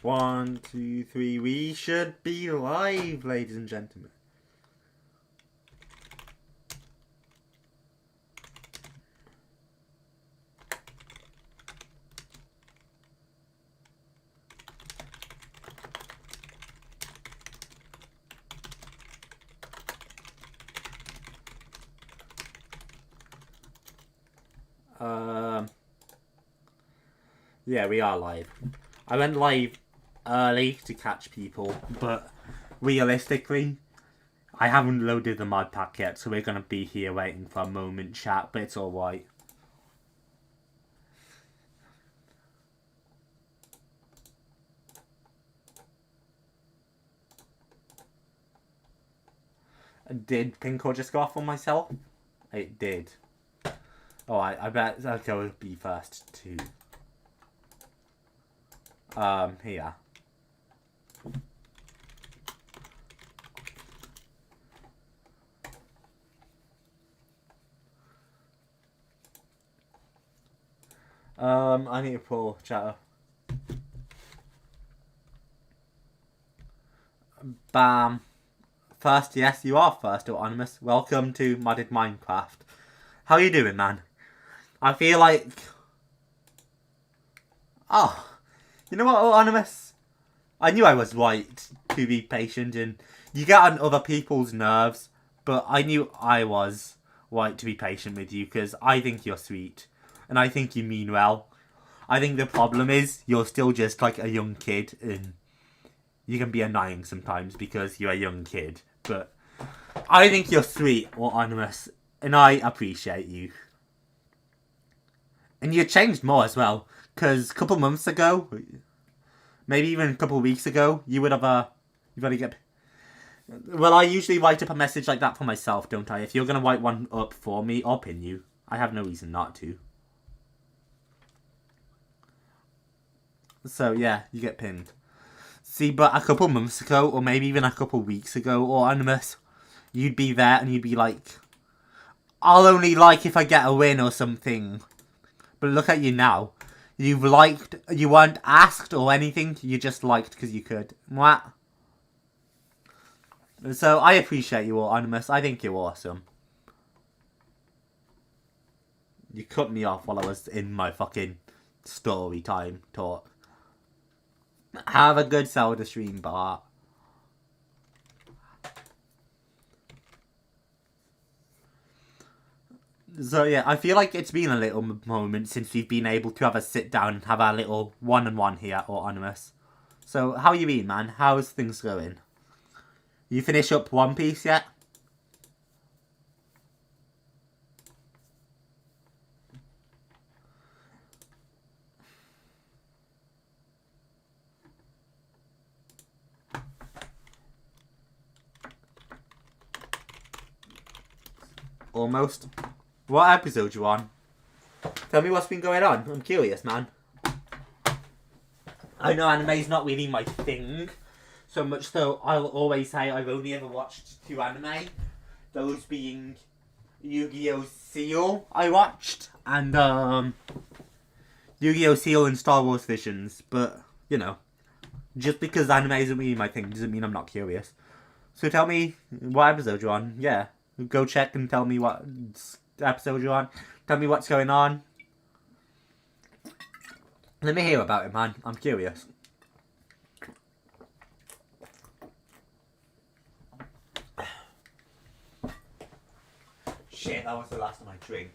1, 2, 3. We should be live, ladies and gentlemen. Yeah, we are live. I went live early to catch people, but realistically, I haven't loaded the mod pack yet, so we're gonna be here waiting for a moment chat, but it's alright. Did Pinko just go off on myself? It did. Alright, I bet I'll go be first too. Here. I need to pull chatter. Bam. First, yes, you are first, Anonymous. Welcome to Modded Minecraft. How you doing, man? I feel like... Oh, you know what, Anonymous? I knew I was right to be patient, and you get on other people's nerves, but I knew I was right to be patient with you, because I think you're sweet, and I think you mean well. I think the problem is, you're still just like a young kid, and you can be annoying sometimes because you're a young kid, but I think you're sweet, Anonymous, and I appreciate you. And you changed more as well, because a couple months ago, maybe even a couple weeks ago, you would have, you've got to get... Well, I usually write up a message like that for myself, don't I? If you're going to write one up for me, I'll pin you. I have no reason not to. So, yeah, you get pinned. See, but a couple months ago, or maybe even a couple weeks ago, or Anonymous, you'd be there and you'd be like, I'll only like if I get a win or something. But look at you now. You've liked, you weren't asked or anything, you just liked because you could. What? So I appreciate you, Anonymous. I think you're awesome. You cut me off while I was in my fucking story time talk. Have a good Zelda stream, Bart. So yeah, I feel like it's been a little moment since we've been able to have a sit down and have our little one-on-one here, Anonymous. So how you been, man? How's things going? You finish up One Piece yet? Almost. What episode you on? Tell me what's been going on. I'm curious, man. I know anime's not really my thing. So much so, I'll always say I've only ever watched 2 anime. Those being Yu-Gi-Oh! Seal I watched. And, Yu-Gi-Oh! Seal and Star Wars Visions. But, you know, just because anime isn't really my thing doesn't mean I'm not curious. So tell me what episode you're on. Yeah. Go check and tell me what episode you're on. Tell me what's going on. Let me hear about it, man. I'm curious. Shit, that was the last of my drink.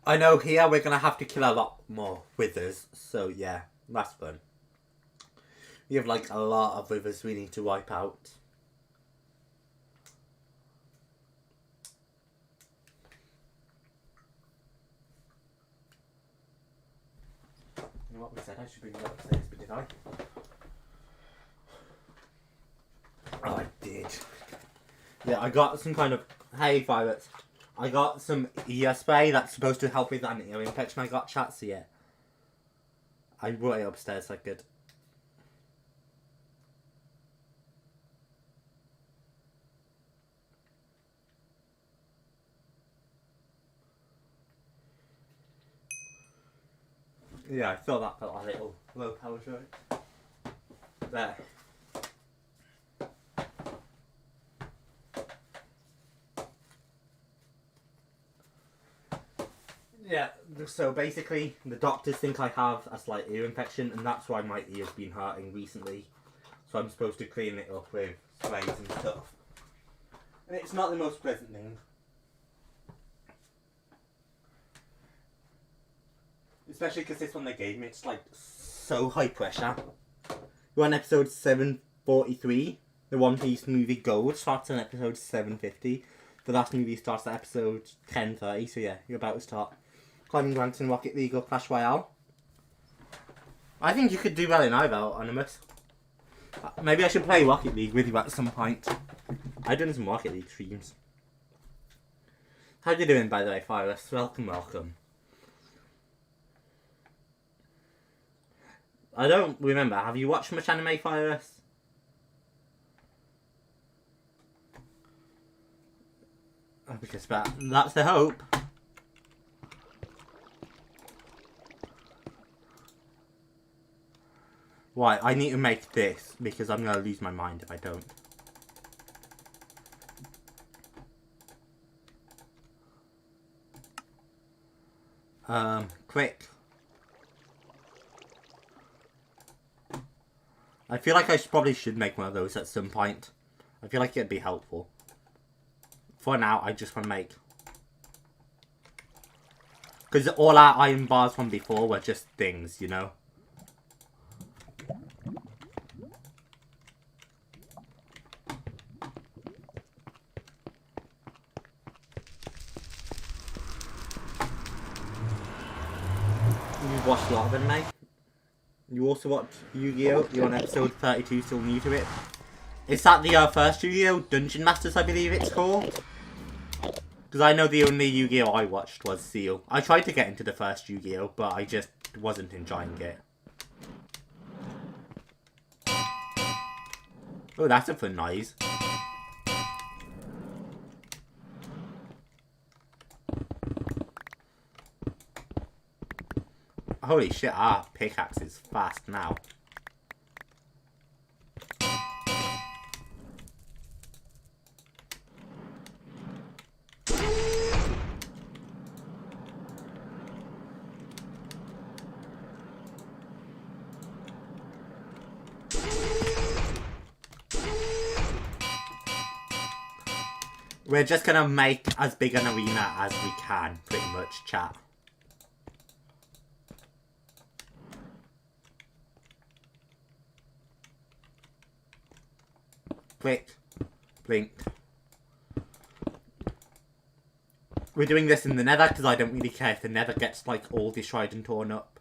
I know here we're gonna have to kill a lot more withers, so yeah, that's fun. We have like a lot of withers we need to wipe out. You know what we said? I should bring that upstairs, but did I? Oh, I did. Yeah, I got some kind of... Hey, Violet. I got some ear spray that's supposed to help with an ear infection I got, chat, so yeah. I brought it upstairs so I could... Yeah, I thought that felt a little low power right there. Yeah, so basically the doctors think I have a slight ear infection and that's why my ear's been hurting recently. So I'm supposed to clean it up with sprays and stuff. And it's not the most pleasant thing. Especially because this one they gave me, it's like so high pressure. We're on episode 743. The One Piece movie Gold starts on episode 750. The last movie starts at episode 1030, so yeah, you're about to start climbing ranks in Rocket League or Clash Royale. I think you could do well in either, Animus. Maybe I should play Rocket League with you at some point. I've done some Rocket League streams. How you doing, by the way, Fyrus? Welcome, welcome. I don't remember. Have you watched much anime, Fyrus? Because that's the hope. Right, I need to make this because I'm going to lose my mind if I don't. Quick. I feel like I probably should make one of those at some point. I feel like it'd be helpful. For now, I just want to make... Because all our iron bars from before were just things, you know? You've watched a lot of anime. You also watch Yu-Gi-Oh! You're on episode 32, still new to it. Is that the first Yu-Gi-Oh! Dungeon Masters, I believe it's called? Because I know the only Yu-Gi-Oh! I watched was Seal. I tried to get into the first Yu-Gi-Oh! But I just wasn't enjoying it. Oh, that's a fun noise. Holy shit, our pickaxe is fast now. We're just gonna make as big an arena as we can, pretty much, chat. Click. Blink. We're doing this in the nether because I don't really care if the nether gets like all destroyed and torn up.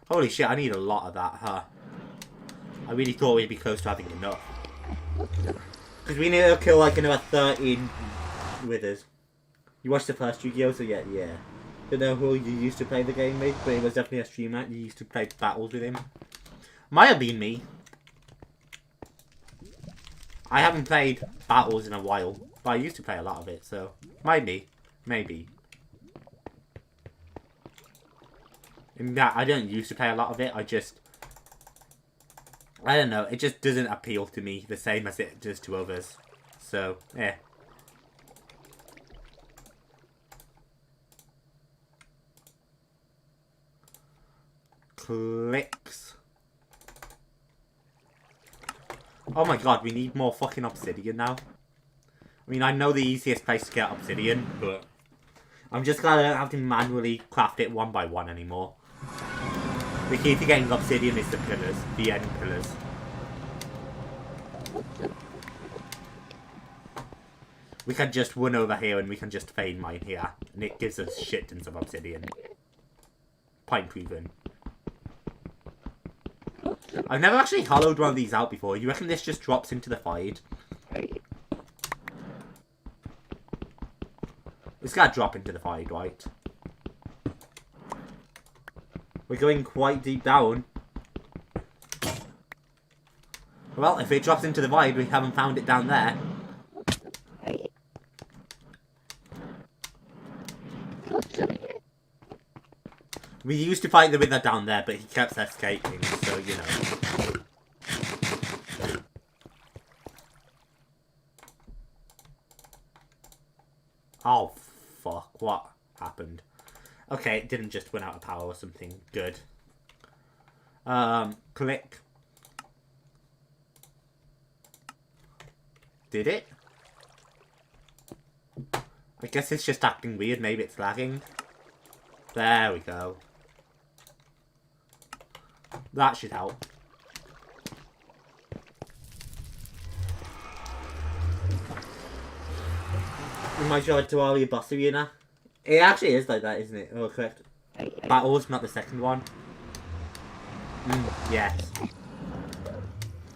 Holy shit, I need a lot of that, huh? I really thought we'd be close to having enough. Because we need to kill like another 13 withers. You watched the first Yu-Gi-Oh! So yeah. Don't know who you used to play the game with, but it was definitely a streamer. You used to play battles with him. Might have been me. I haven't played battles in a while, but I used to play a lot of it, so might be. Maybe. In that, I don't used to play a lot of it, I don't know, it just doesn't appeal to me the same as it does to others. So, yeah. Clicks. Oh my god, we need more fucking obsidian now. I mean, I know the easiest place to get obsidian, but I'm just glad I don't have to manually craft it one by one anymore. The key to getting obsidian is the pillars, the end pillars. We can just run over here and we can just vein mine here, and it gives us shit tons of obsidian. Point proven. I've never actually hollowed one of these out before. You reckon this just drops into the void? It's gotta drop into the void, right? We're going quite deep down. Well, if it drops into the void, we haven't found it down there. We used to fight the wizard down there, but he kept escaping, so, you know. Oh, fuck. What happened? Okay, it didn't just run out of power or something. Good. Click. Did it? I guess it's just acting weird. Maybe it's lagging. There we go. That should help. Am I sure to all your boss arena? It actually is like that, isn't it? Oh, correct. Battles, not the second one. Yes.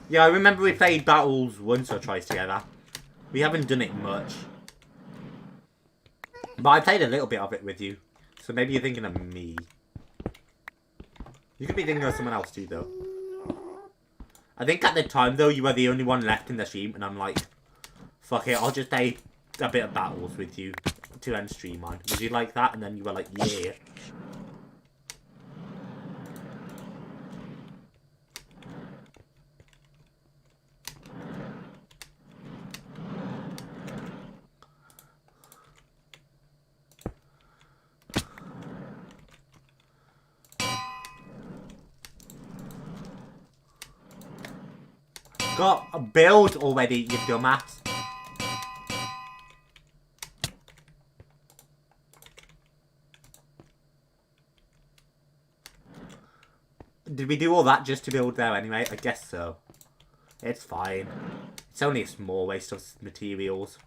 Yeah, I remember we played Battles once or twice together. We haven't done it much. But I played a little bit of it with you. So maybe you're thinking of me. You could be thinking of someone else too, though. I think at the time, though, you were the only one left in the stream. And I'm like, fuck it, I'll just play a bit of Battles with you to end stream on. Would you like that? And then you were like, yeah. Got a build already, you dumbass. Did we do all that just to build there anyway? I guess so. It's fine. It's only a small waste of materials.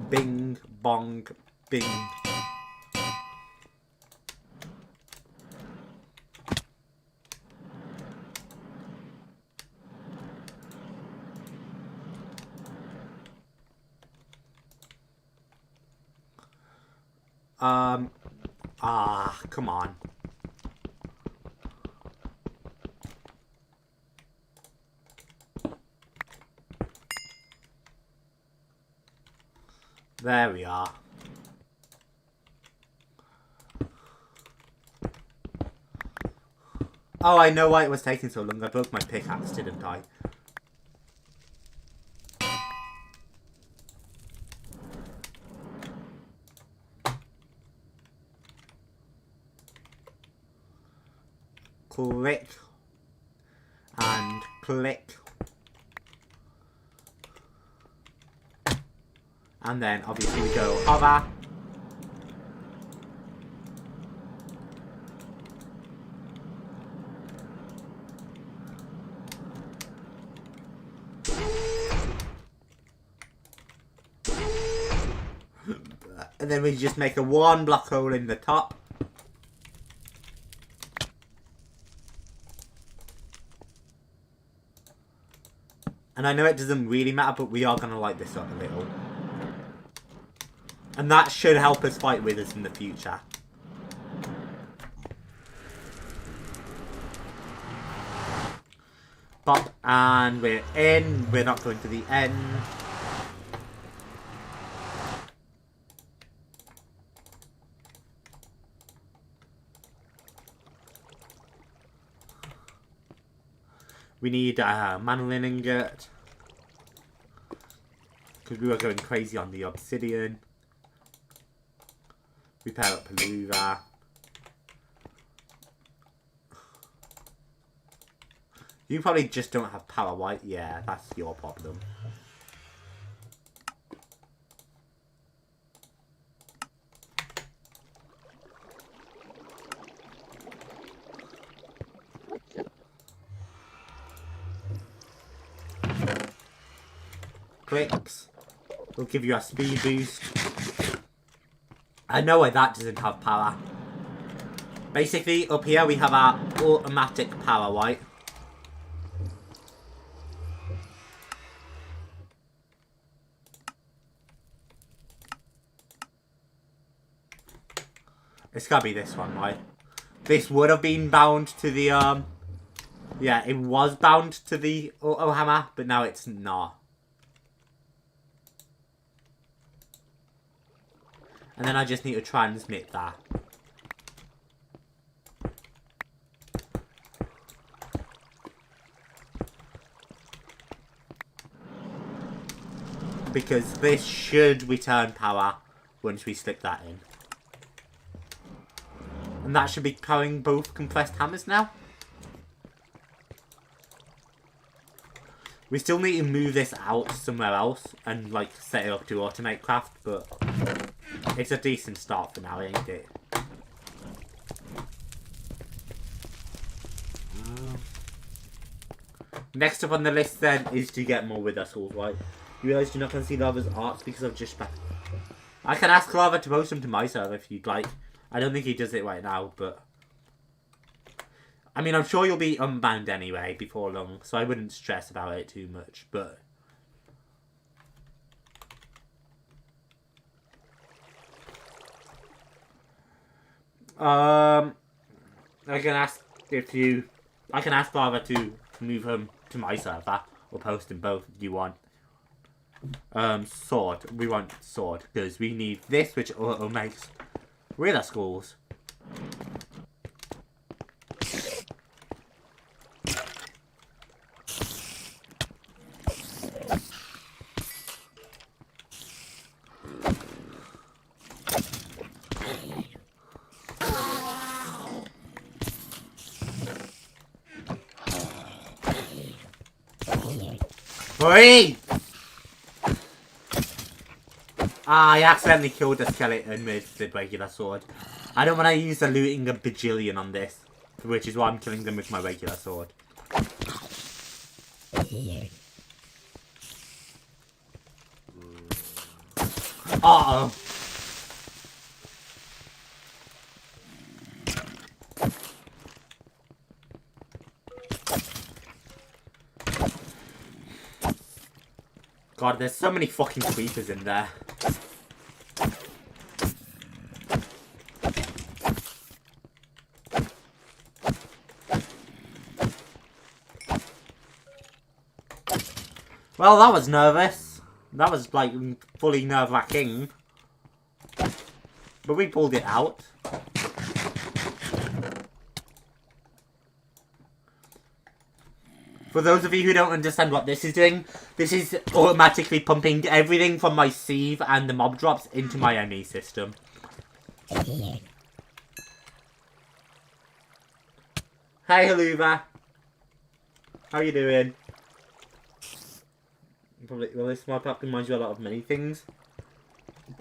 Bing, bong, bing. Come on. There we are. Oh, I know why it was taking so long. I broke my pickaxe, didn't I? Click. And click. And then, obviously, we go hover. And then we just make a 1 block hole in the top. And I know it doesn't really matter, but we are going to light this up a little. And that should help us fight withers in the future. Bop, and we're in. We're not going to the end. We need a manolin ingot. Because we were going crazy on the obsidian. We pair up Palooza. You probably just don't have power white. Yeah, that's your problem. Clicks will give you a speed boost. I know why that doesn't have power. Basically, up here we have our automatic power white. It's gotta be this one, right? This would have been bound to the Yeah, it was bound to the auto hammer, but now it's not. And then I just need to transmit that. Because this should return power once we slip that in. And that should be powering both compressed hammers now. We still need to move this out somewhere else and like set it up to automate craft, but it's a decent start for now, ain't it? Next up on the list then is to get more Wither Skulls, right? You realise you're not going to see Lava's arts because I've just... I can ask Lava to post them to my server if you'd like. I don't think he does it right now, but... I mean, I'm sure you'll be unbound anyway before long, so I wouldn't stress about it too much, but... I can ask if you... I can ask Lava to move him to my server, or post them both if you want. Sword. We want sword, because we need this, which auto makes Wither Skulls. Hurry! Ah, I accidentally killed the skeleton with the regular sword. I don't want to use the looting a bajillion on this, which is why I'm killing them with my regular sword. Uh-oh. God, there's so many fucking creepers in there. Well, that was nervous. That was, like, fully nerve-wracking. But we pulled it out. For those of you who don't understand what this is doing, this is automatically pumping everything from my sieve and the mob drops into my ME system. Hey, Haluva. How you doing? Probably, well, this map reminds you a lot of many things.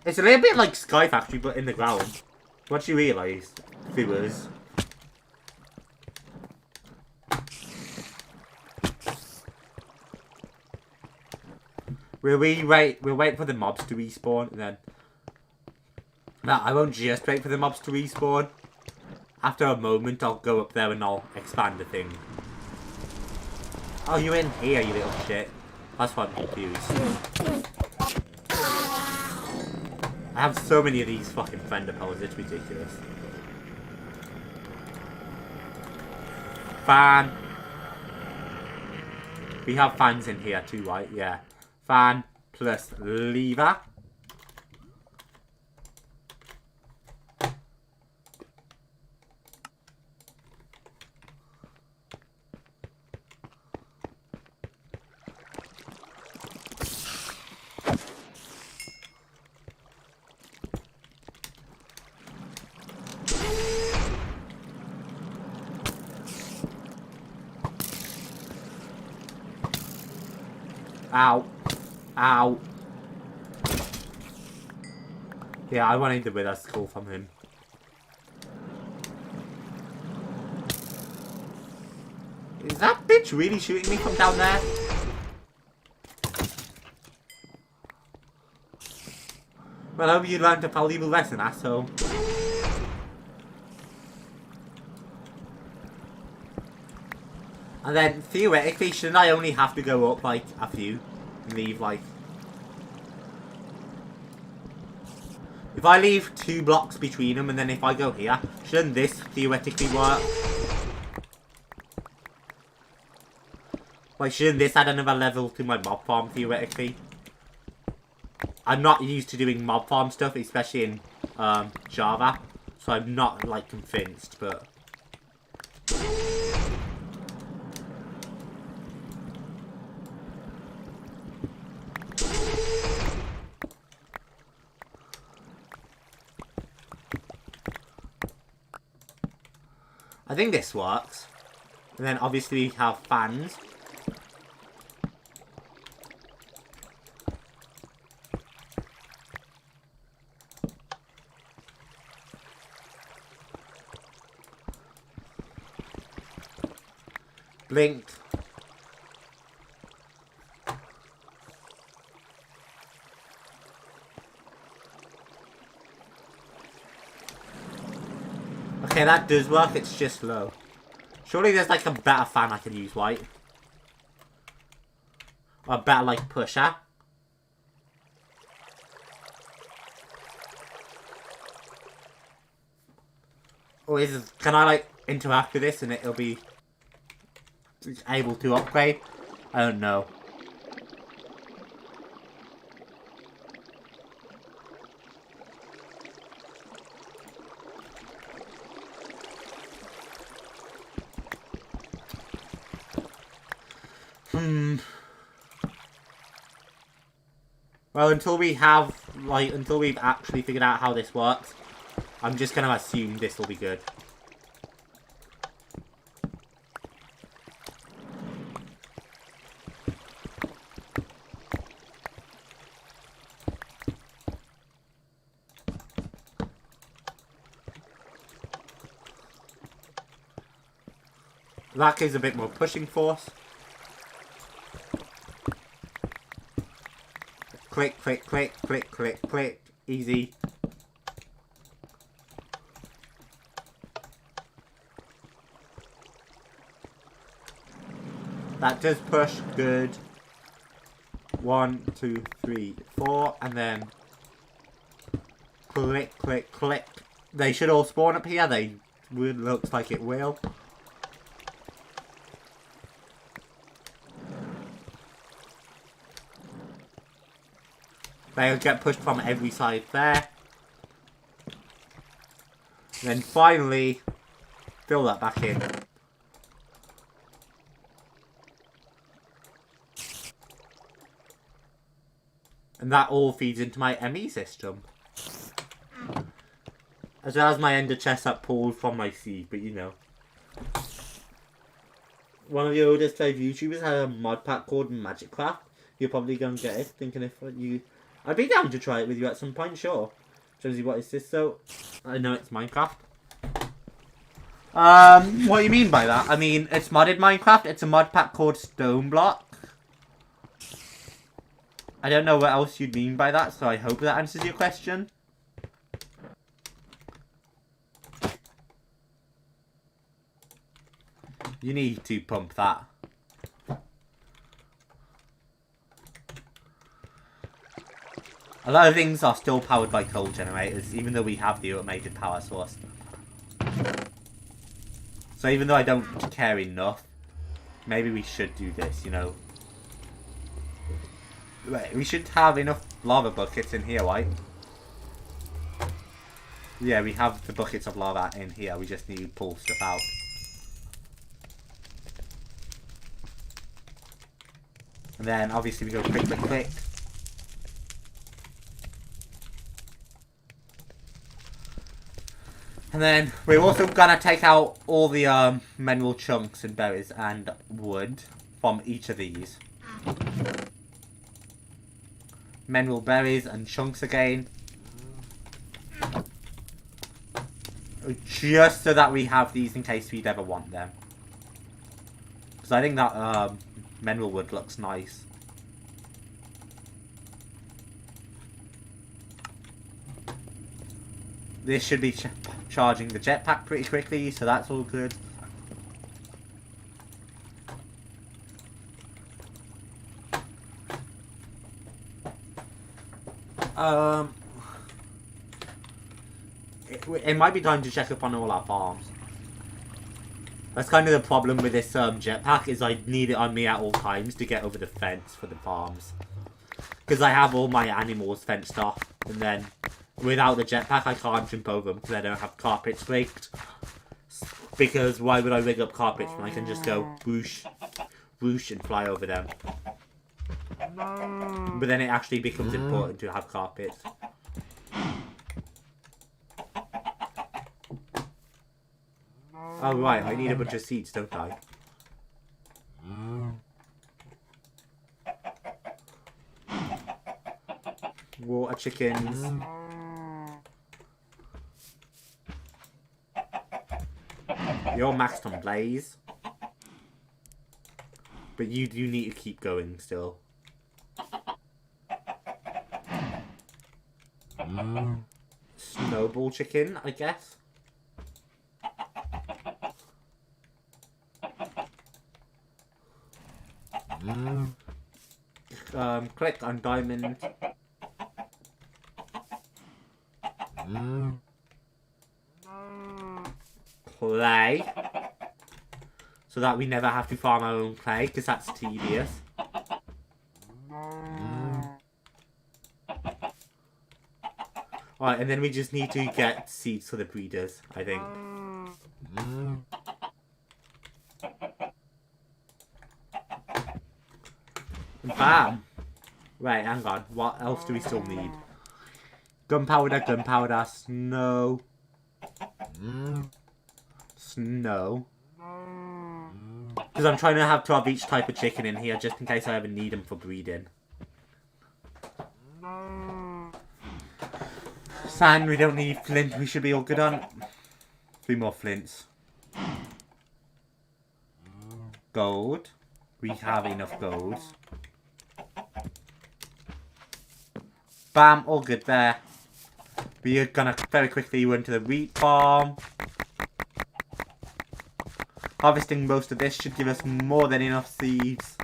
It's a little bit like Sky Factory, but in the ground. Once you realise, viewers. We'll wait for the mobs to respawn, and then... No, I won't just wait for the mobs to respawn. After a moment, I'll go up there and I'll expand the thing. Oh, you're in here, you little shit. That's why I'm confused. I have so many of these fucking fender pellets, it's ridiculous. Fan! We have fans in here too, right? Yeah. Fan plus lever. Ow. Ow. Yeah, I wanted the Wither Skull from him. Is that bitch really shooting me from down there? Well, I hope you learned a valuable lesson, asshole. And then, theoretically, shouldn't I only have to go up, like, a few? And leave, like... If I leave 2 blocks between them, and then if I go here, shouldn't this theoretically work? Like, shouldn't this add another level to my mob farm, theoretically? I'm not used to doing mob farm stuff, especially in Java. So I'm not, like, convinced, but... I think this works. And then obviously we have fans. Blinked. Okay, that does work, it's just low. Surely there's like a better fan I can use, right? Or a better like pusher. Or can I like interact with this and it'll be able to upgrade? I don't know. Well, until we've actually figured out how this works, I'm just gonna assume this will be good. That gives a bit more pushing force. Click, click, click, click, click, click. Easy. That does push. Good. 1, 2, 3, 4. And then click, click, click. They should all spawn up here. Looks like it will. They'll get pushed from every side there. And then finally, fill that back in. And that all feeds into my ME system. As well as my ender chest that pulled from my seed, but you know. One of the oldest live YouTubers had a mod pack called Magicraft. You're probably going to get it, thinking if you... I'd be down to try it with you at some point, sure. Jonesy, what is this though? I know it's Minecraft. What do you mean by that? I mean, it's modded Minecraft. It's a mod pack called Stoneblock. I don't know what else you'd mean by that, so I hope that answers your question. You need to pump that. A lot of things are still powered by coal generators, even though we have the automated power source. So even though I don't care enough, maybe we should do this, you know. Wait, we should have enough lava buckets in here, right? Yeah, we have the buckets of lava in here, we just need to pull stuff out. And then obviously we go click, click, click. And then we're also gonna take out all the mineral chunks and berries and wood from each of these. Mineral berries and chunks again. Just so that we have these in case we'd ever want them. Because I think that mineral wood looks nice. This should be charging the jetpack pretty quickly, so that's all good. It might be time to check up on all our farms. That's kind of the problem with this jetpack, is I need it on me at all times to get over the fence for the farms. Because I have all my animals fenced off, and then without the jetpack I can't jump over them because I don't have carpets rigged. Because why would I rig up carpets when I can just go whoosh, whoosh and fly over them? But then it actually becomes important to have carpets. Oh right, I need a bunch of seeds, don't I? Water chickens. You're maxed on blaze. But you do need to keep going still. Snowball chicken, I guess. Click on diamond. Clay. So that we never have to farm our own clay, because that's tedious. Alright, and then we just need to get seeds for the breeders, I think. Bam! Right, hang on. What else do we still need? Gunpowder, snow. Snow. Because I'm trying to have each type of chicken in here just in case I ever need them for breeding. Sand, we don't need flint. We should be all good on 3 more flints. Gold. We have enough gold. Bam, all good there. We are gonna very quickly run to the wheat farm. Harvesting most of this should give us more than enough seeds.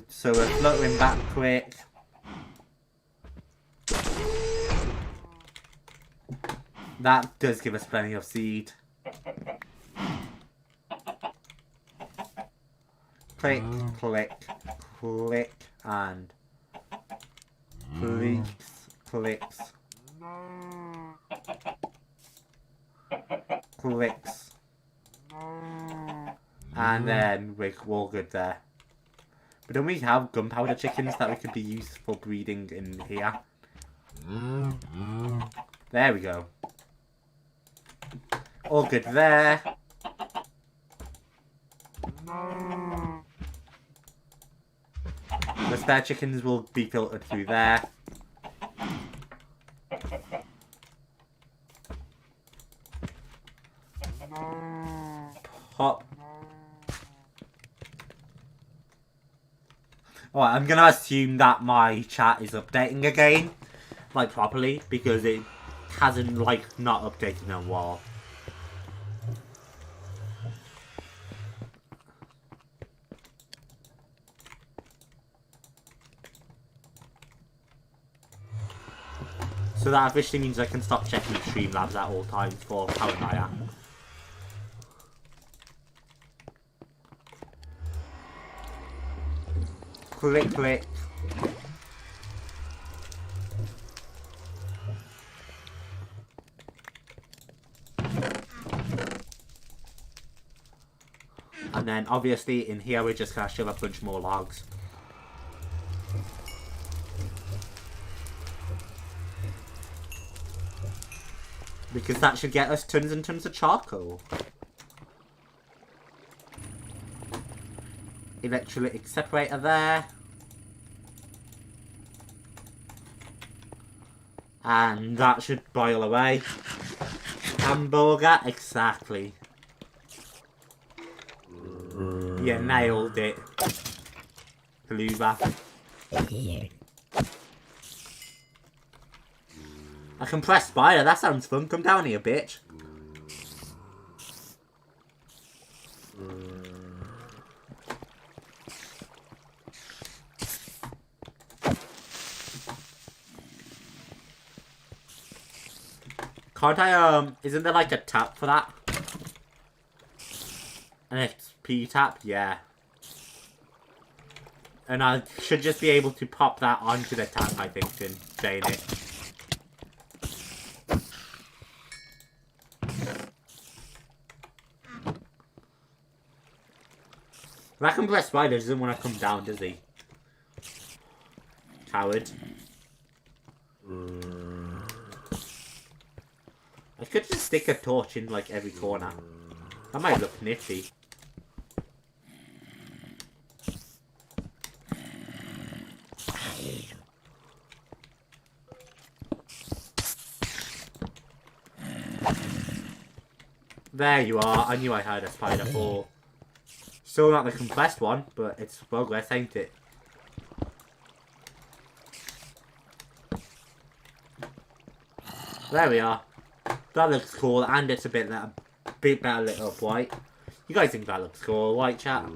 So we're fluttering back quick. That does give us plenty of seed. Click, click, click, and clicks, clicks, clicks, and then we're all good there. But don't we have gunpowder chickens that we could be used for breeding in here? There we go. All good there. The spare chickens will be filtered through there. Pop. Alright, I'm gonna assume that my chat is updating again, like properly, because it hasn't like not updated in a while. So that officially means I can stop checking Streamlabs at all times for how I am. Click, click. And then obviously in here we're just gonna shove a bunch more logs. Because that should get us tons and tons of charcoal. Electrolytic separator there. And that should boil away. Hamburger, exactly. You nailed it. Kaluba. I can press spider, that sounds fun. Come down here, bitch. Can't I, isn't there like a tap for that? An XP tap? Yeah. And I should just be able to pop that onto the tap, I think, and drain it. That compressed spider doesn't want to come down, does he? Coward. I could just stick a torch in like every corner. That might look nifty. There you are. I knew I heard a spider fall. Still not the compressed one, but it's progress, ain't it? There we are. That looks cool, and it's a bit better lit up white. You guys think that looks cool, white chat?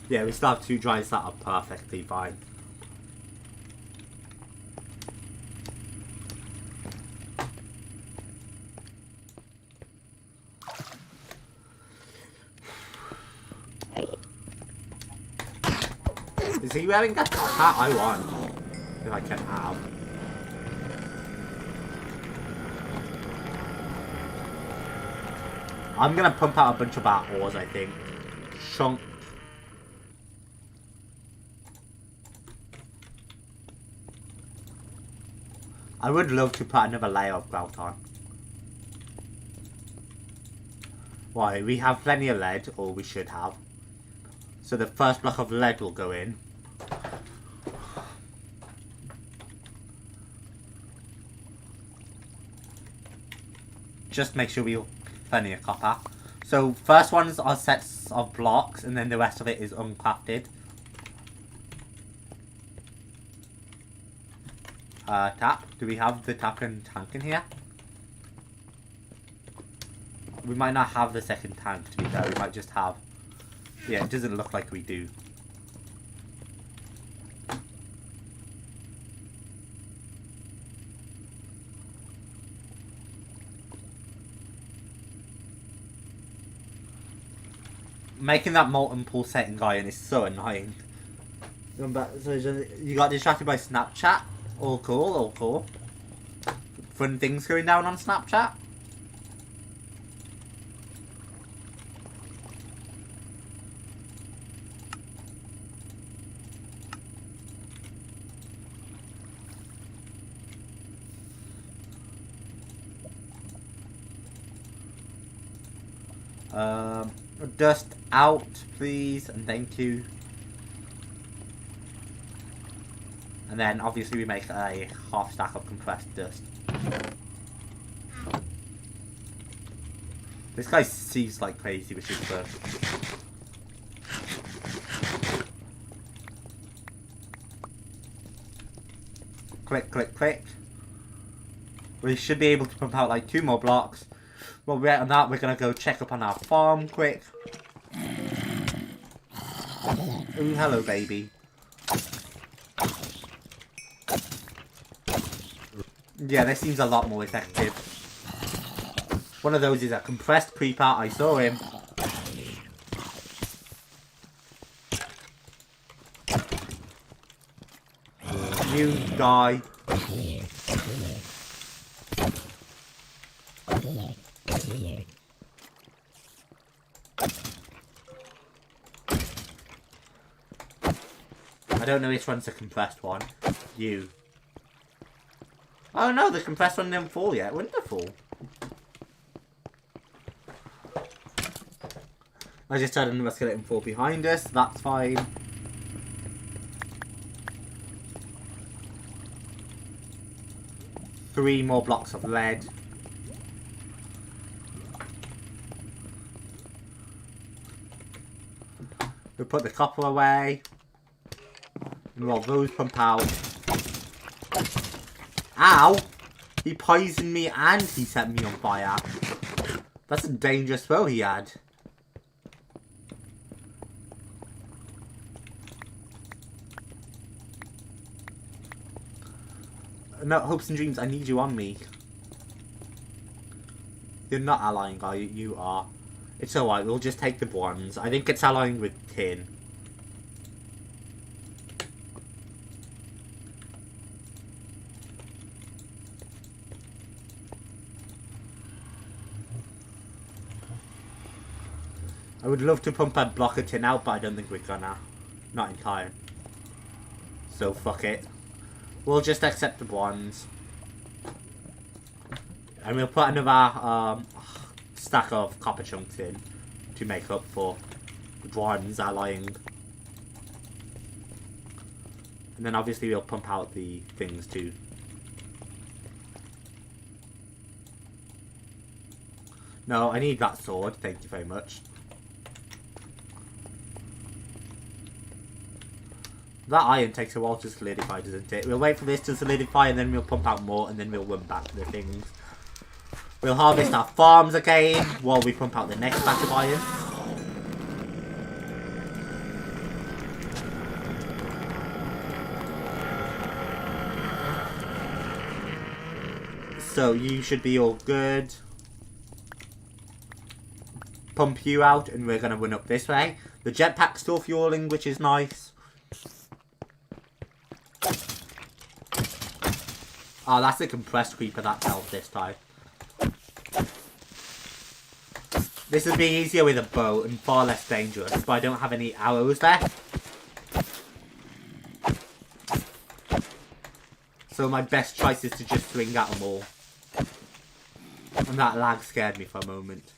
Yeah, we still have 2 dries that are perfectly fine. Is he wearing that top hat? I want. If I can have. I'm gonna pump out a bunch of bat ores, I think. Chunk. I would love to put another layer of grout on. Why? We have plenty of lead, or we should have. So the first block of lead will go in. Just make sure we have plenty of copper. So first ones are sets of blocks, and then the rest of it is uncrafted. Tap. Do we have the tap and tank in here? We might not have the second tank, to be fair. We might just have... Yeah, it doesn't look like we do. Making that molten pulsating guy in is so annoying. So you got distracted by Snapchat? All cool, all cool. Fun things going down on Snapchat. Dust out, please, and thank you. And then obviously we make a half stack of compressed dust. This guy sees like crazy, which is good. Click, click, click. We should be able to pump out like 2 more blocks. While we're on that, we're gonna go check up on our farm quick. Ooh, hello, baby. Yeah, this seems a lot more effective. One of those is a compressed creeper. I saw him. You die. I don't know which one's the compressed one. You. Oh no, the compressed one didn't fall yet. Wonderful. I just had another skeleton fall behind us. That's fine. Three more blocks of lead. We'll put the copper away. And while those pump out. Ow! He poisoned me and he set me on fire. That's a dangerous spell he had. No, hopes and dreams, I need you on me. You're not allying, are you? You are. It's alright, we'll just take the bronze. I think it's allying with tin. I would love to pump a block of tin out, but I don't think we're gonna. Not in time. So fuck it. We'll just accept the bronze. And we'll put another stack of copper chunks in to make up for the bronze allying. And then obviously we'll pump out the things too. No, I need that sword, thank you very much. That iron takes a while to solidify, doesn't it? We'll wait for this to solidify and then we'll pump out more and then we'll run back to the things. We'll harvest our farms again while we pump out the next batch of iron. So you should be all good. Pump you out and we're going to run up this way. The jetpack's still fueling, which is nice. Oh, that's a compressed creeper that fell this time. This would be easier with a bow and far less dangerous, but I don't have any arrows left. So my best choice is to just swing at them all. And that lag scared me for a moment.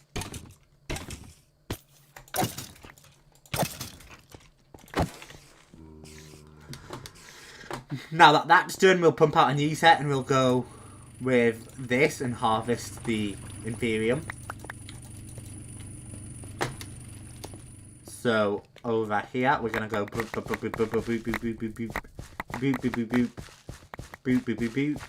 Now that that's done, we'll pump out a new set and we'll go with this and harvest the Inferium. So over here, we're gonna go boop boop boop boop boop boop boop boop boop boop boop boop boop boop boop boop boop boop.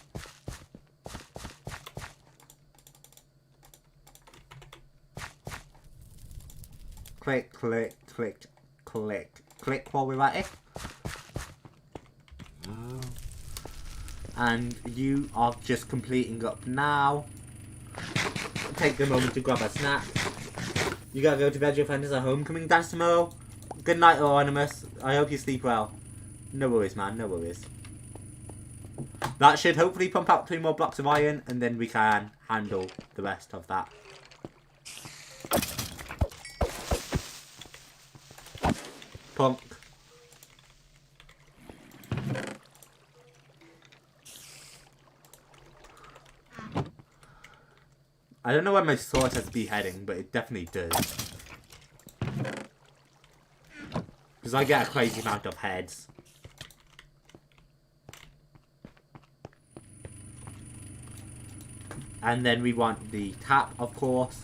Click, click, click, click, click while we're at it. And you are just completing up now. Take the moment to grab a snack. You gotta go to bed, your friend is a homecoming dance tomorrow. Good night, Anonymous. I hope you sleep well. No worries, man, no worries. That should hopefully pump out 3 more blocks of iron, and then we can handle the rest of that. Punk. I don't know where my sword has beheading, but it definitely does. Because I get a crazy amount of heads. And then we want the tap, of course.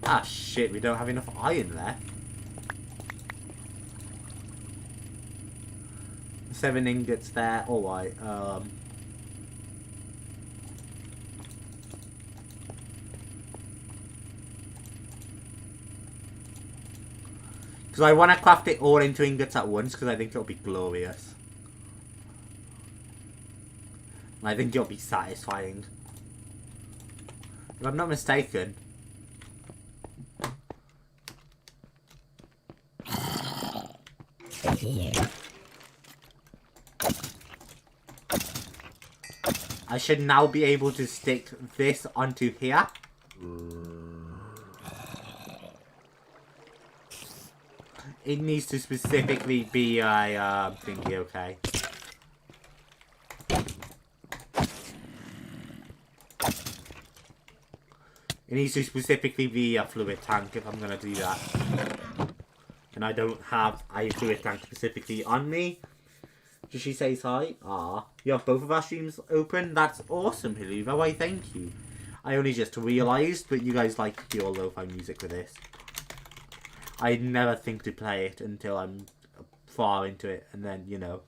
Ah shit, we don't have enough iron left. 7 ingots there, alright. Because I want to craft it all into ingots at once, because I think it'll be glorious. And I think it'll be satisfying. If I'm not mistaken. I should now be able to stick this onto here. It needs to specifically be a thingy, okay. It needs to specifically be a fluid tank if I'm gonna do that. And I don't have a fluid tank specifically on me. Did she say hi? Ah, you have both of our streams open? That's awesome, Hiluva. Why, thank you. I only just realised, but you guys like your lo-fi music with this. I'd never think to play it until I'm far into it, and then, you know.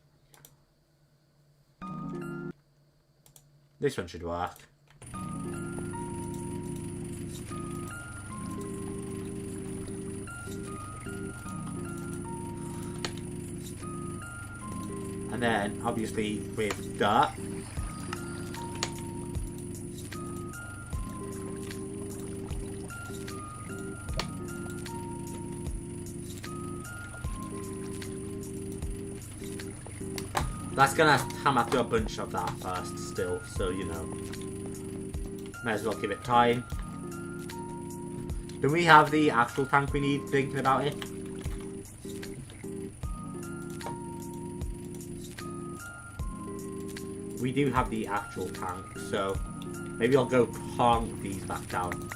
This one should work. And then, obviously, with dirt. That's gonna come after a bunch of that first still, so you know. Might as well give it time. Do we have the actual tank we need thinking about it? We do have the actual tank, so maybe I'll go plonk these back down.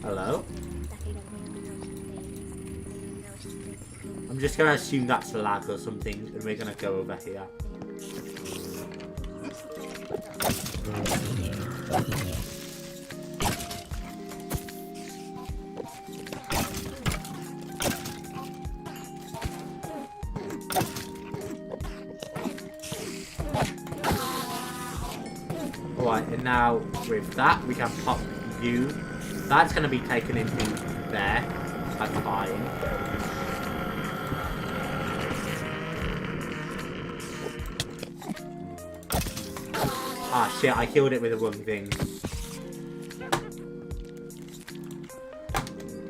Hello? I'm just gonna assume that's lag or something, and we're gonna go over here. Alright, and now with that, we can pop you. That's going to be taken into there. That's fine. Ah shit, I killed it with the wrong thing.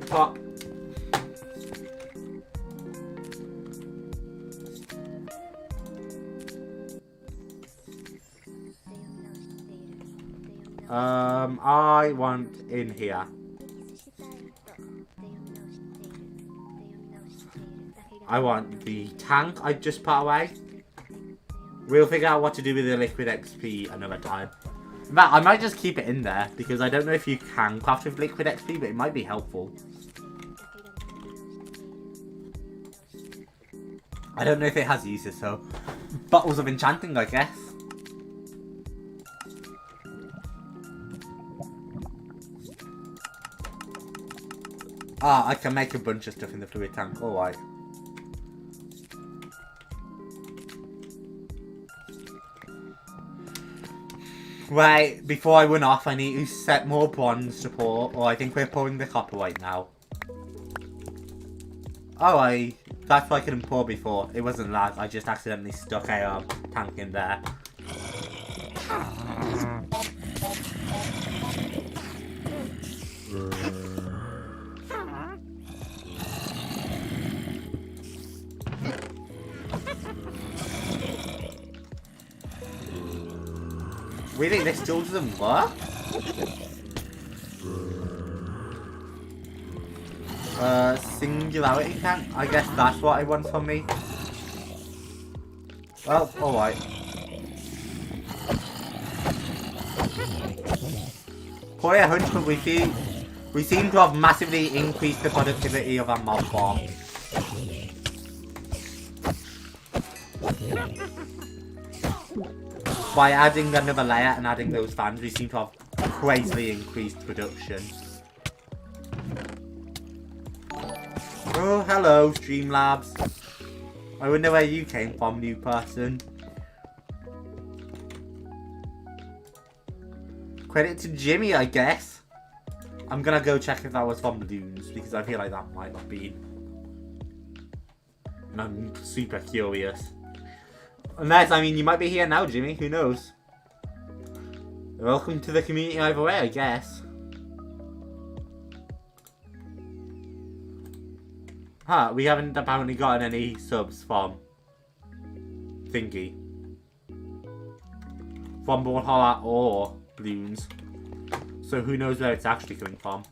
Pop. I want in here. I want the tank I just put away. We'll figure out what to do with the liquid XP another time. In fact, I might just keep it in there because I don't know if you can craft with liquid XP, but it might be helpful. I don't know if it has uses, so bottles of enchanting, I guess. Ah, I can make a bunch of stuff in the fluid tank. Alright. Right, before I run off, I need to set more bronze support, or I think we're pouring the copper right now. Alright, that's what I couldn't pour before. It wasn't lag, I just accidentally stuck a tank in there. Really? This still doesn't work? Singularity tank? I guess that's what I want from me. Well, alright. For a hunch, but we seem to have massively increased the productivity of our mob farm. By adding another layer and adding those fans, we seem to have crazily increased production. Oh, hello, Streamlabs. I wonder where you came from, new person. Credit to Jimmy, I guess. I'm gonna go check if that was from the dunes, because I feel like that might not be. And I'm super curious. Unless, I mean, you might be here now, Jimmy. Who knows? Welcome to the community either way, I guess. Huh, we haven't apparently gotten any subs from Thingy. From Brawlhalla or Bloons. So who knows where it's actually coming from.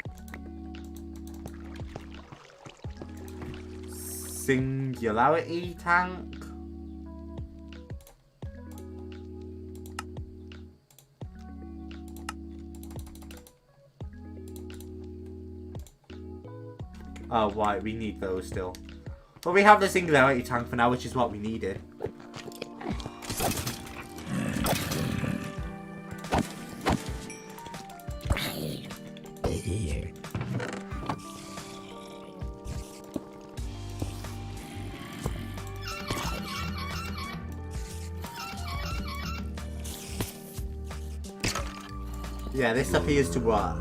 Singularity tank? Oh, right, we need those still. But we have the singularity tank for now, which is what we needed. Yeah, this appears to work.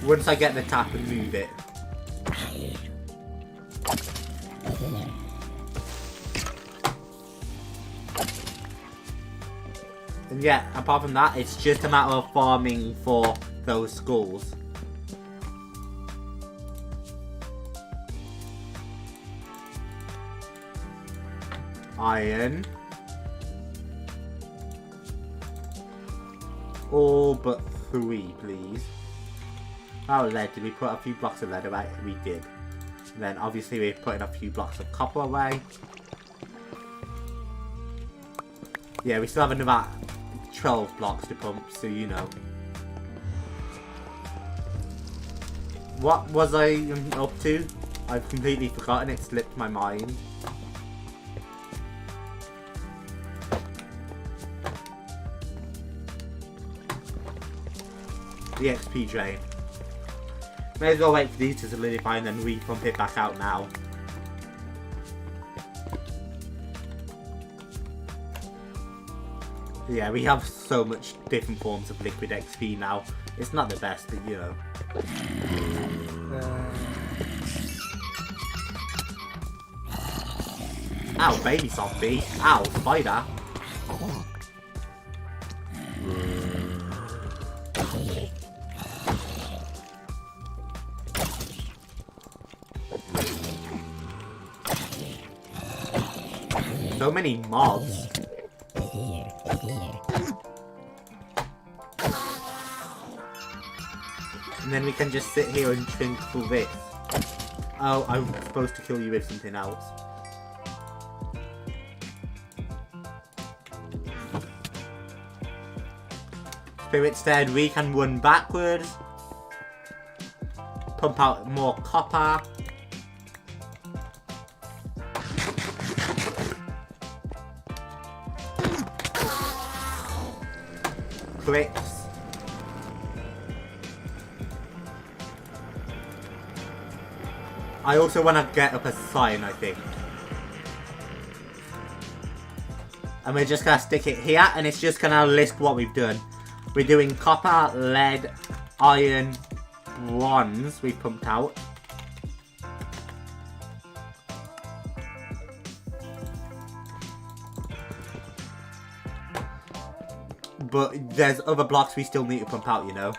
Once I get the tap and move it. And yeah, apart from that, it's just a matter of farming for those skulls. Iron. All but 3, please. Oh, lead. Did we put a few blocks of lead away? We did. And then obviously we're putting a few blocks of copper away. Yeah, we still have another 12 blocks to pump, so you know. What was I up to? I've completely forgotten. It slipped my mind. The XP drain. May as well wait for these to solidify and then re-pump it back out now. Yeah, we have so much different forms of liquid XP now. It's not the best, but you know. Ow, baby zombie. Ow, spider. So many mobs. And then we can just sit here and drink through this. Oh, I'm supposed to kill you with something else. Spirit said we can run backwards. Pump out more copper. Clicks. I also want to get up a sign, I think. And we're just going to stick it here, and it's just going to list what we've done. We're doing copper, lead, iron, bronze we pumped out. But there's other blocks we still need to pump out, you know.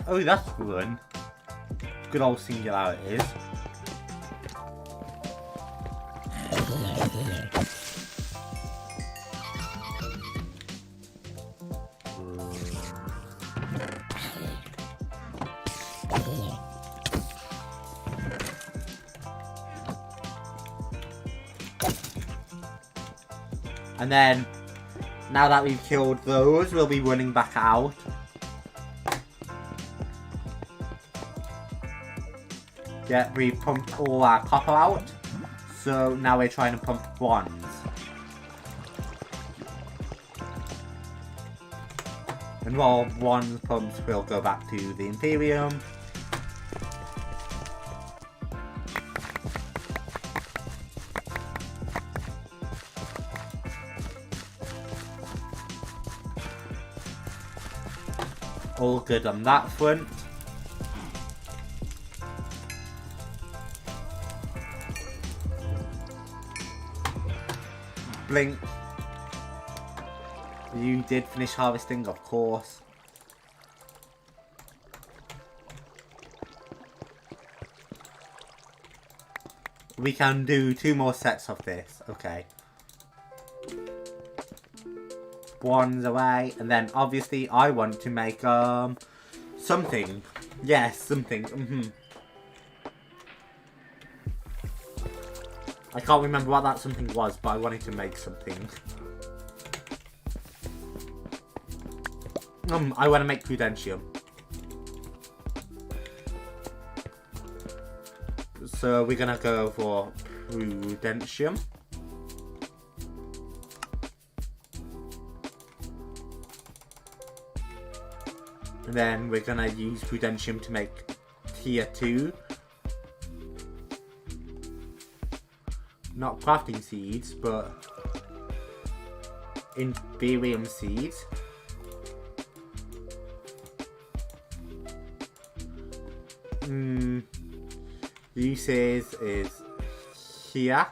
Oh, that's fun. Good old singularities. And then, now that we've killed those, we'll be running back out. Yeah, we pumped all our copper out. So now we're trying to pump bronze. And while bronze pumps, we'll go back to the Imperium. All good on that front. Blink. You did finish harvesting, of course. We can do 2 more sets of this. Okay. One's away, and then obviously I want to make something. Yes, something. I can't remember what that something was, but I wanted to make something. I want to make Prudentium. So we're gonna go for Prudentium. And then we're gonna use Prudentium to make tier 2. Not crafting seeds, but Imperium seeds. Uses is here.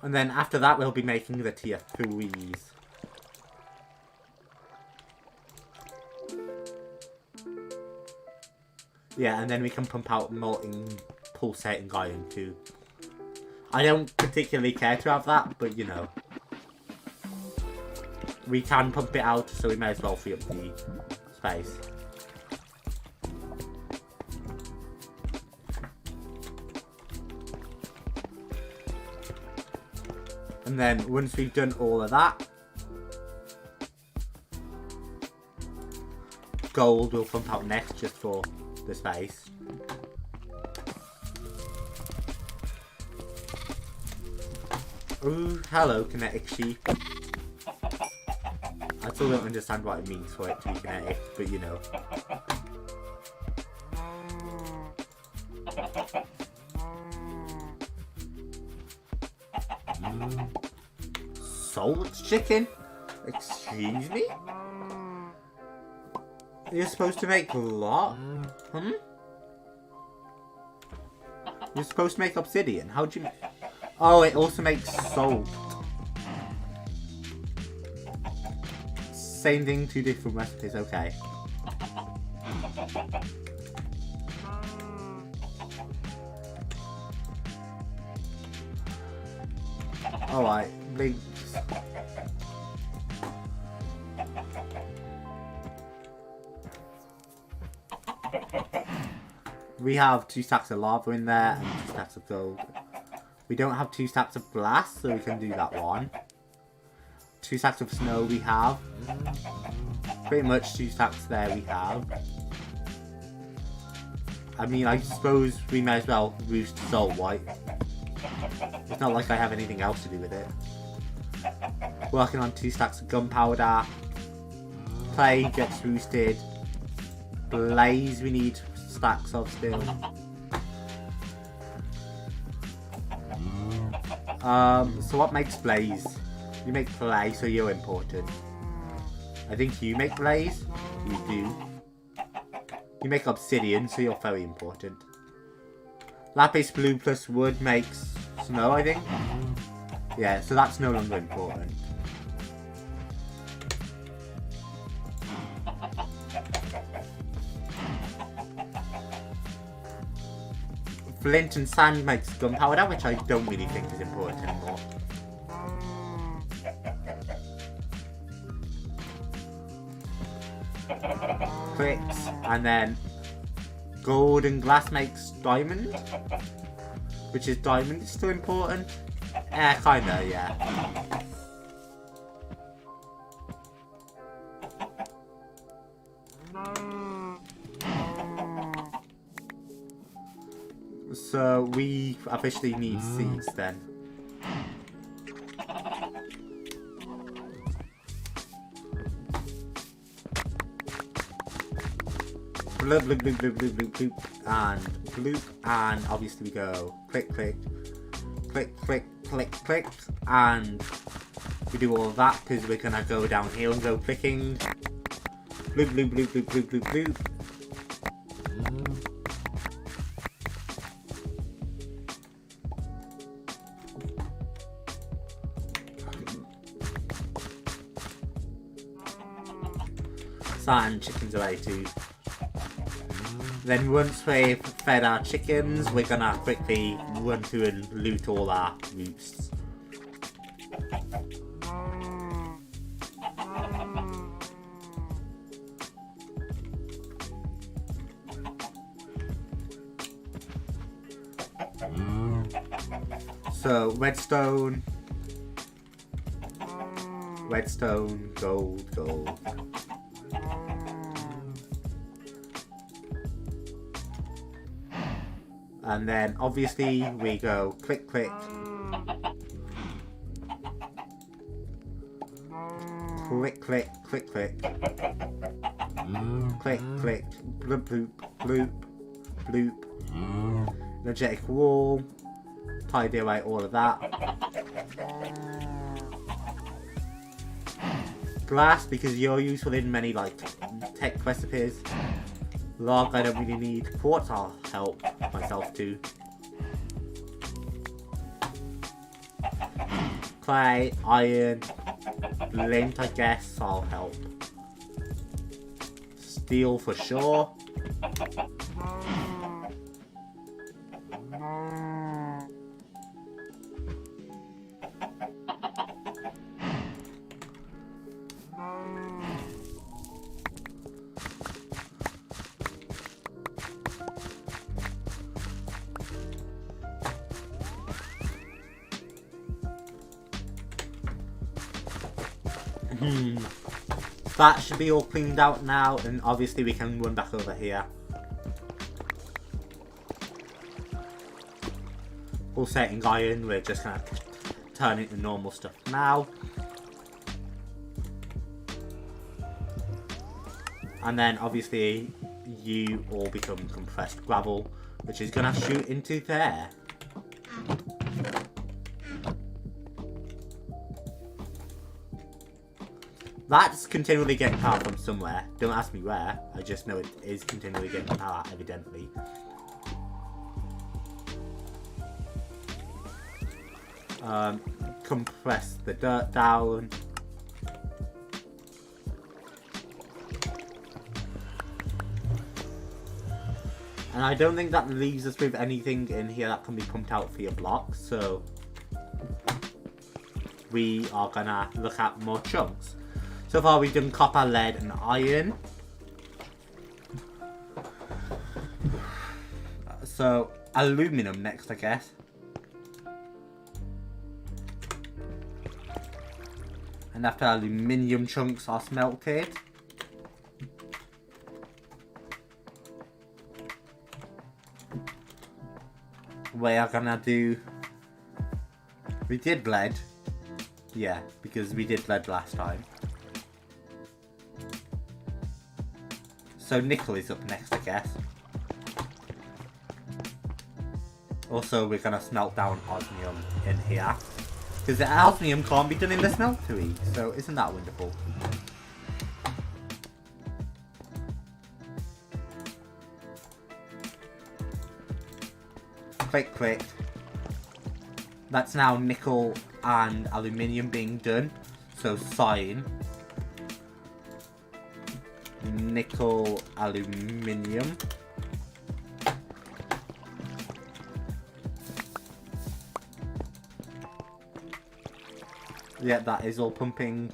And then after that we'll be making the tier 3s. Yeah, and then we can pump out molten pulsating iron too. I don't particularly care to have that, but you know. We can pump it out, so we may as well free up the space. And then once we've done all of that, gold will pump out next just for the space. Ooh, hello, kinetic sheep. I still don't understand what it means for it to be kinetic, but you know. Salt chicken? Excuse me? You're supposed to make what? You're supposed to make obsidian. How'd you... Oh, it also makes salt. Same thing, 2 different recipes, okay. Alright, links. We have 2 stacks of lava in there and 2 stacks of gold. We don't have 2 stacks of glass, so we can do that one. 2 stacks of snow we have. Pretty much 2 stacks there we have. I mean, I suppose we may as well roost salt white. It's not like I have anything else to do with it. Working on 2 stacks of gunpowder. Clay gets roosted. Blaze we need stacks of still. So what makes blaze? You make clay, so you're important. I think you make blaze? You do. You make obsidian, so you're very important. Lapis blue plus wood makes snow, I think. Yeah, so that's no longer important. Flint and sand makes gunpowder, which I don't really think is important anymore. Bricks, and then gold and glass makes diamond, which is diamond is still important. Kinda, yeah. So we officially need seeds then. Bloop, bloop, bloop, bloop, bloop, bloop, bloop, and bloop, and obviously we go click, click, click, click, click, click, and we do all of that because we're gonna go down here and go clicking. Bloop, bloop, bloop, bloop, bloop, bloop, bloop. And chickens away too. Then once we've fed our chickens, we're gonna quickly run through and loot all our roosts. So redstone, redstone, gold, gold. And then obviously we go click, click, Click, click, click, click. Click, click, bloop, bloop, bloop, bloop. Energetic wall. Tidy away all of that. Glass, because you're useful in many like tech recipes. Log, I don't really need. Quartz, I'll help myself too. Clay, iron, lint, I guess I'll help. Steel for sure. That should be all cleaned out now, and obviously we can run back over here. Pulsating iron, we're just gonna turn it to normal stuff now. And then obviously you all become compressed gravel, which is gonna shoot into there. That's continually getting power from somewhere. Don't ask me where. I just know it is continually getting power, evidently. Compress the dirt down. And I don't think that leaves us with anything in here that can be pumped out via blocks, so we are gonna look at more chunks. So far we've done copper, lead and iron. So aluminum next, I guess. And after aluminium chunks are smelted, we are gonna do... We did lead. Yeah, because we did lead last time. So nickel is up next, I guess. Also, we're gonna smelt down osmium in here. Because the osmium can't be done in the smeltery. So isn't that wonderful? Click, click. That's now nickel and aluminium being done. So sign. Nickel, aluminium. Yeah, that is all pumping.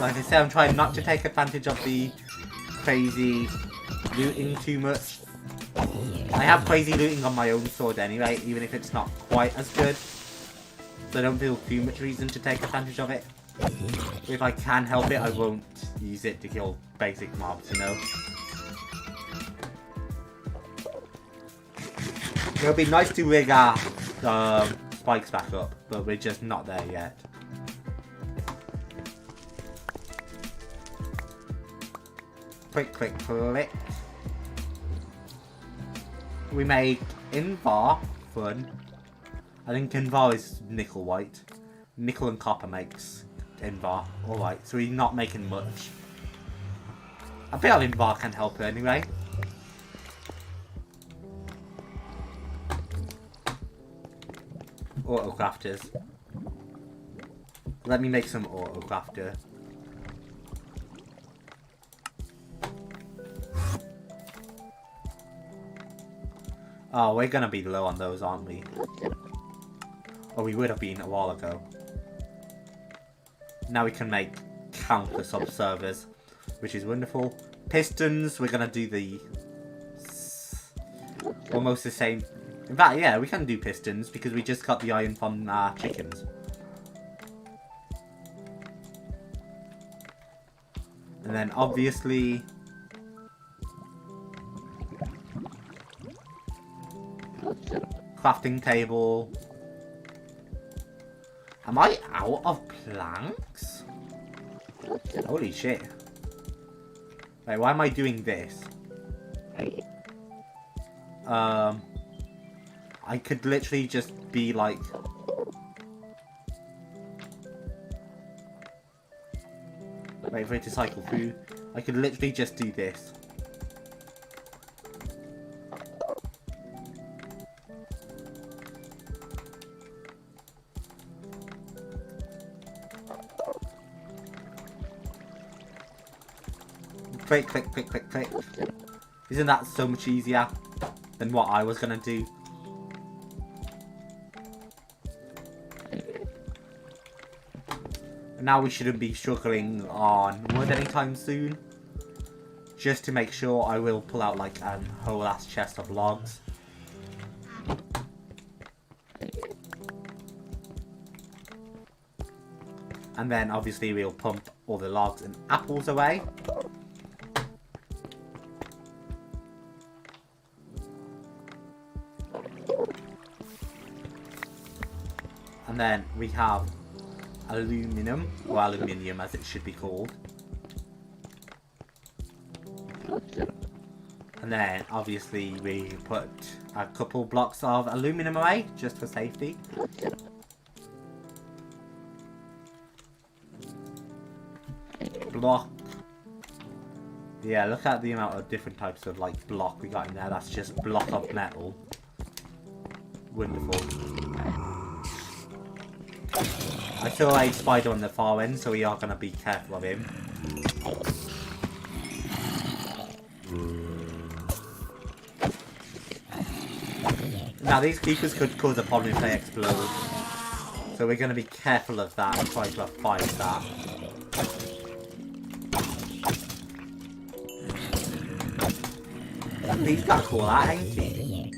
Like I said, I'm trying not to take advantage of the crazy looting too much. I have crazy looting on my own sword anyway, even if it's not quite as good. So I don't feel too much reason to take advantage of it. If I can help it, I won't use it to kill basic mobs, you know? It would be nice to rig our spikes back up, but we're just not there yet. Click, click, click. We make Invar fun. I think Invar is nickel white. Nickel and copper makes Invar. Alright, so we're not making much. I feel Invar can help anyway. Auto crafters. Let me make some auto crafter. Oh, we're gonna be low on those, aren't we? Or we would have been a while ago. Now we can make countless observers, which is wonderful. Pistons, we're gonna do the... almost the same. In fact, yeah, we can do pistons because we just got the iron from our chickens. And then obviously Crafting table. Am I out of planks? Holy shit. Wait, why am I doing this? I could literally just be like... Wait for it to cycle through. I could literally just do this. Click, click, click, click, click. Isn't that so much easier than what I was gonna do? Now we shouldn't be struggling on wood anytime soon. Just to make sure, I will pull out like a whole ass chest of logs. And then obviously we'll pump all the logs and apples away. And then we have aluminum, or aluminium as it should be called. And then obviously we put a couple blocks of aluminum away, just for safety. Block. Yeah, look at the amount of different types of like block we got in there. That's just block of metal. Wonderful. I saw a spider on the far end, so we are going to be careful of him. Now these creepers could cause a problem if they explode. So we're going to be careful of that and try to fight that. He's got cool that, ain't he?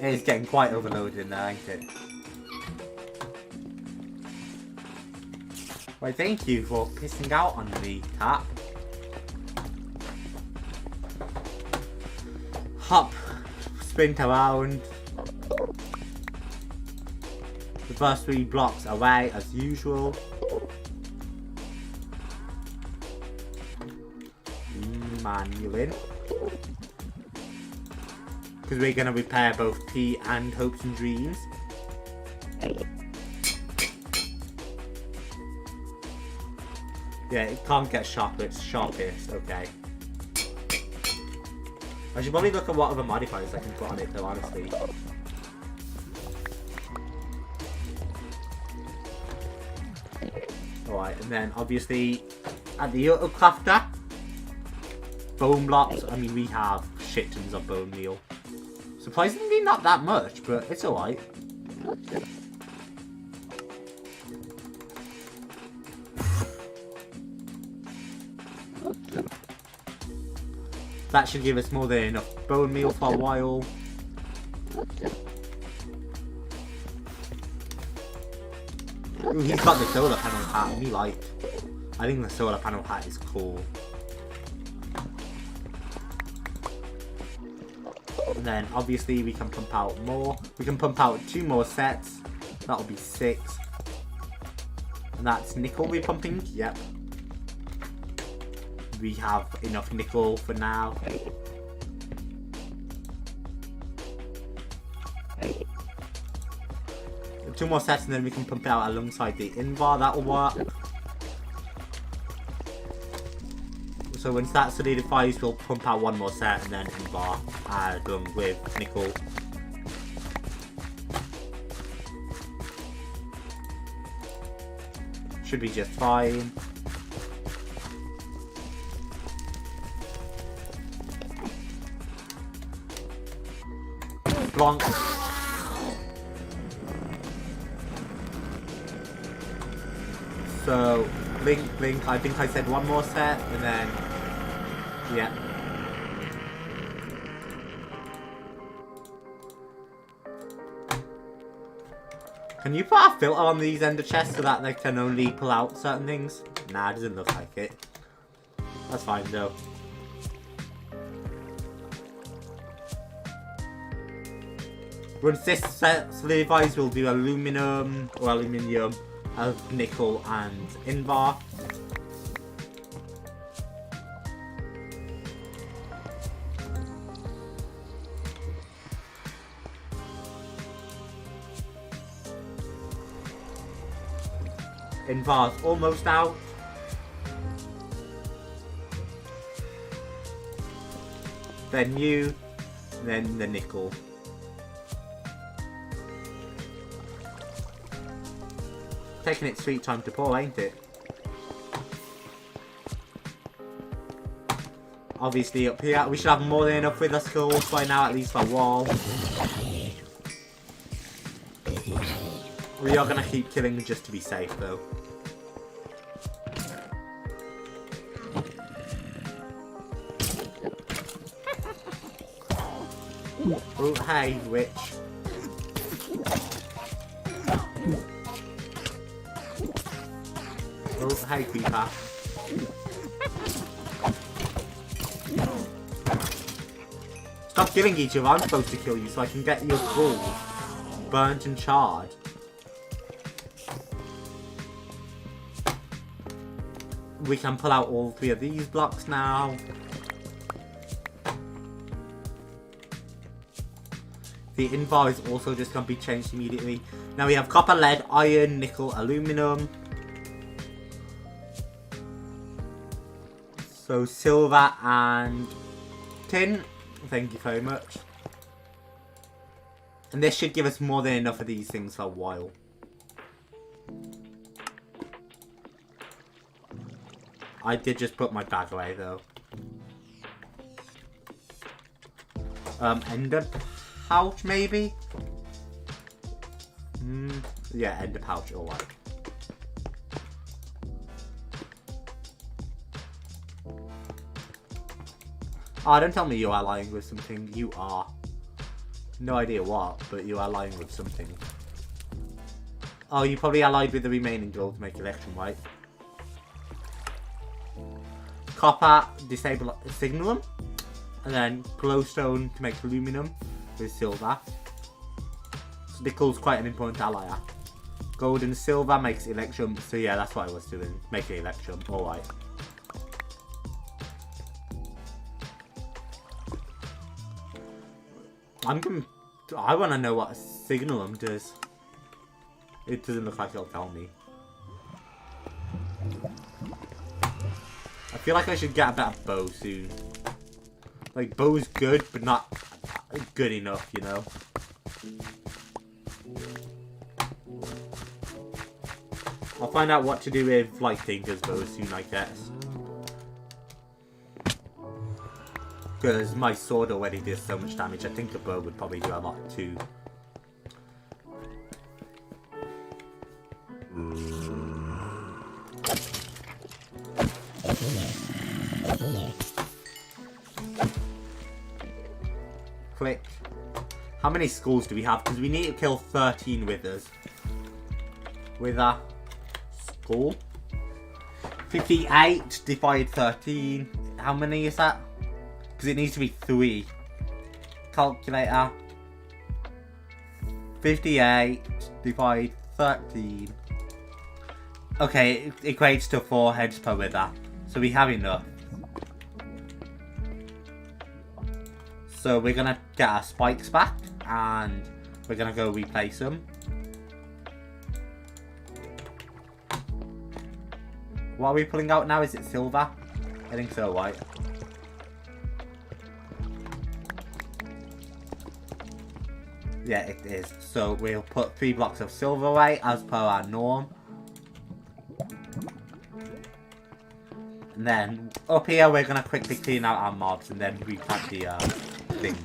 It's getting quite overloaded in there, ain't it? Well, thank you for pissing out on me, Tap. Hop, sprint around. The first 3 blocks away as usual. Manual. Because we're going to repair both Tea and Hopes and Dreams. Yeah, it can't get sharper, it's sharpest, okay. I should probably look at what other modifiers I can put on it though, honestly. Alright, and then obviously at the auto crafter, bone blocks, I mean we have shit tons of bone meal. Surprisingly not that much, but it's alright. That should give us more than enough bone meal for a while. Ooh, he's got the solar panel hat, and I think the solar panel hat is cool. And then obviously we can pump out more. We can pump out 2 more sets. That'll be 6. And that's nickel we're pumping. Yep. We have enough nickel for now. Two more sets and then we can pump it out alongside the invar. That'll work. So once that solidifies, we'll pump out 1 more set and then invar along with nickel. Should be just fine. Blanc. So, blink, I think I said 1 more set, and then, yeah. Can you put a filter on these ender chests so that they can only pull out certain things? Nah, it doesn't look like it. That's fine though. Once this solidifies, we'll do aluminum or aluminium, nickel, and invar. Invar's almost out. Then you, then the nickel. Taking its sweet time to pour, ain't it? Obviously up here, we should have more than enough with the skulls by now, at least for wall. We are gonna keep killing just to be safe though. Oh, hey, witch. Oh, hey, creeper. Stop killing each other. I'm supposed to kill you so I can get your balls burnt and charred. We can pull out all 3 of these blocks now. The invar is also just going to be changed immediately. Now we have copper, lead, iron, nickel, aluminum. So silver and tin. Thank you very much. And this should give us more than enough of these things for a while. I did just put my bag away though. Ender pouch maybe? Yeah, ender pouch, alright. Oh, don't tell me you are lying with something. You are. No idea what, but you are lying with something. Oh, you probably allied with the remaining gold to make election white. Copper, disable signalum. And then glowstone to make aluminum with silver. So nickel's quite an important ally. Gold and silver makes electrum. So yeah, that's what I was doing. Making electrum. Alright. I want to know what signalum does. It doesn't look like it'll tell me. I feel like I should get a better bow soon. Like, bow's good, but not good enough, you know? I'll find out what to do with, like, Dinger's bow soon, I guess. Because my sword already does so much damage, I think a bow would probably do a lot too. Click. How many skulls do we have? Because we need to kill 13 withers. Wither. Skull. 58 divided 13. How many is that? Because it needs to be 3. Calculator. 58 divided 13. Okay, it equates to 4 heads per wither. So we have enough. So we're going to get our spikes back. And we're going to go replace them. What are we pulling out now? Is it silver? I think so, right? Yeah, it is. So we'll put 3 blocks of silver away as per our norm. And then up here we're going to quickly clean out our mobs and then replant the things.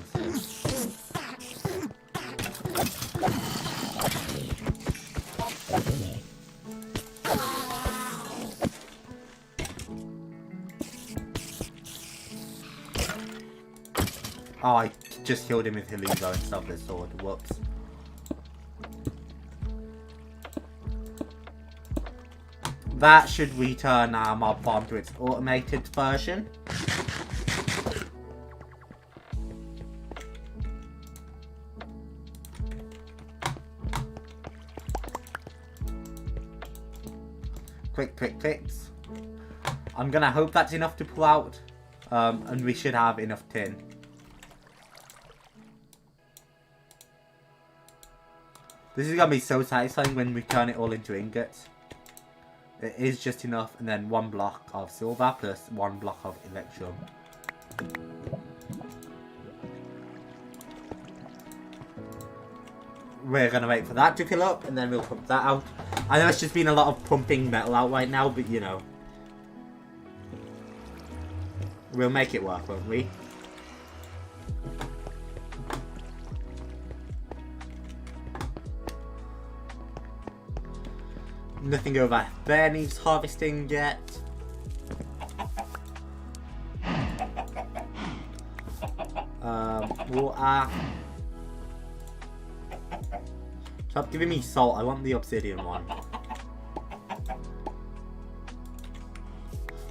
Oh, I just killed him with Hilugo instead of the sword. Whoops. that should return our mob farm to its automated version. Quick. I'm gonna hope that's enough to pull out. And we should have enough tin. This is gonna be so satisfying when we turn it all into ingots. It is just enough, and then 1 block of silver plus 1 block of electrum. We're gonna wait for that to fill up, and then we'll pump that out. I know it's just been a lot of pumping metal out right now, but you know. We'll make it work, won't we? Nothing over there needs harvesting yet. Water. Stop giving me salt. I want the obsidian one.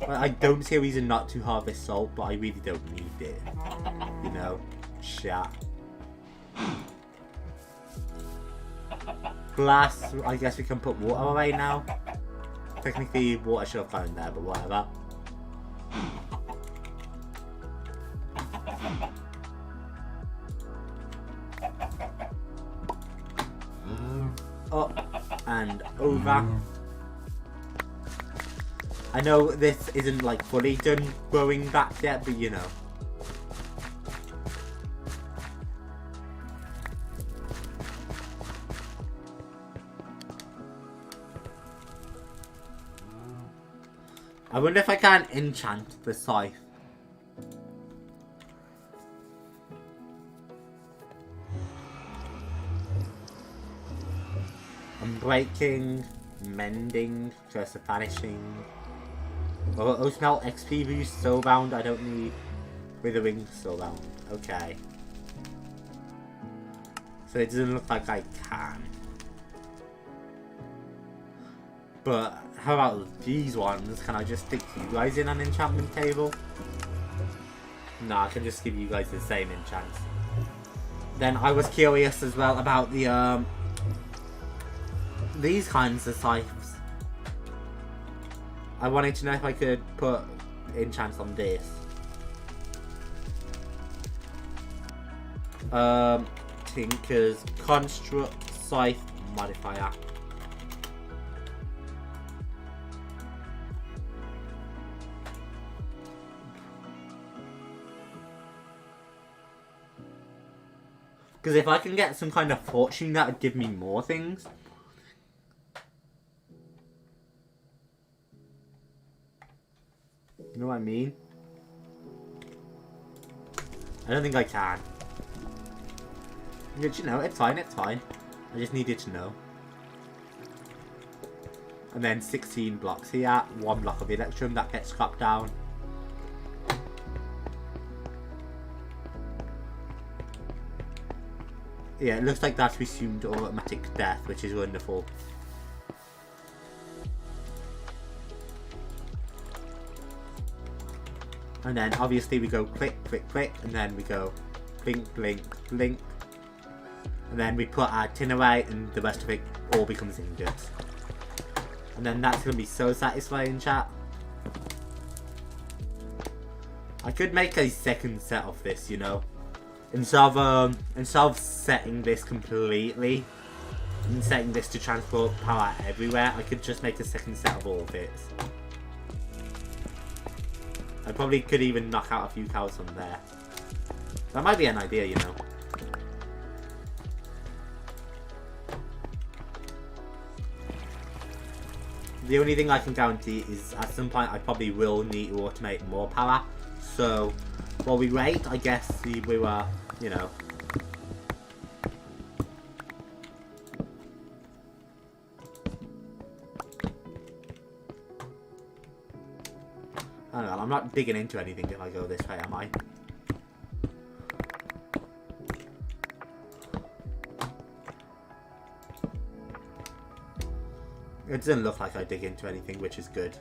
I don't see a reason not to harvest salt, but I really don't need it. You know? Chat. Glass, I guess we can put water away now. Technically, water should have gone in there, but whatever. Up and over. I know this isn't like fully done growing back yet, but you know. I wonder if I can enchant the scythe. Unbreaking, mending, curse of vanishing. Oh, smell XP boost, soulbound, I don't need. Withering, soulbound. Okay. So it doesn't look like I can. But how about these ones? Can I just stick you guys in an enchantment table? No, I can just give you guys the same enchants. Then I was curious as well about the these kinds of scythes. I wanted to know if I could put enchants on this. Tinker's Construct Scythe Modifier. Because if I can get some kind of fortune, that would give me more things. You know what I mean? I don't think I can. But you know, it's fine, it's fine. I just needed to know. And then 16 blocks here, 1 block of electrum that gets scrapped down. Yeah, it looks like that's resumed automatic death, which is wonderful. And then obviously we go click, and then we go blink, blink, blink. And then we put our tin away, and the rest of it all becomes ingots. And then that's going to be so satisfying, chat. I could make a second set of this, you know. Instead of setting this completely and setting this to transport power everywhere, I could just make a second set of all of it. I probably could even knock out a few cows from there. That might be an idea, you know. The only thing I can guarantee is at some point I probably will need to automate more power. So while we wait, I guess we were, you know. I don't know, I'm not digging into anything if I go this way, am I? It doesn't look like I dig into anything, which is good.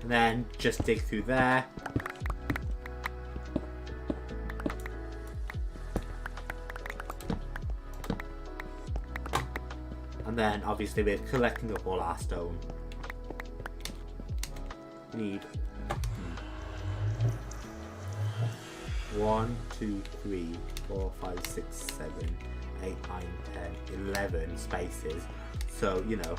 And then just dig through there. And then obviously we're collecting up all our stone. Need 1, 2, 3, 4, 5, 6, 7, 8, 9, 10, 11 spaces. So, you know,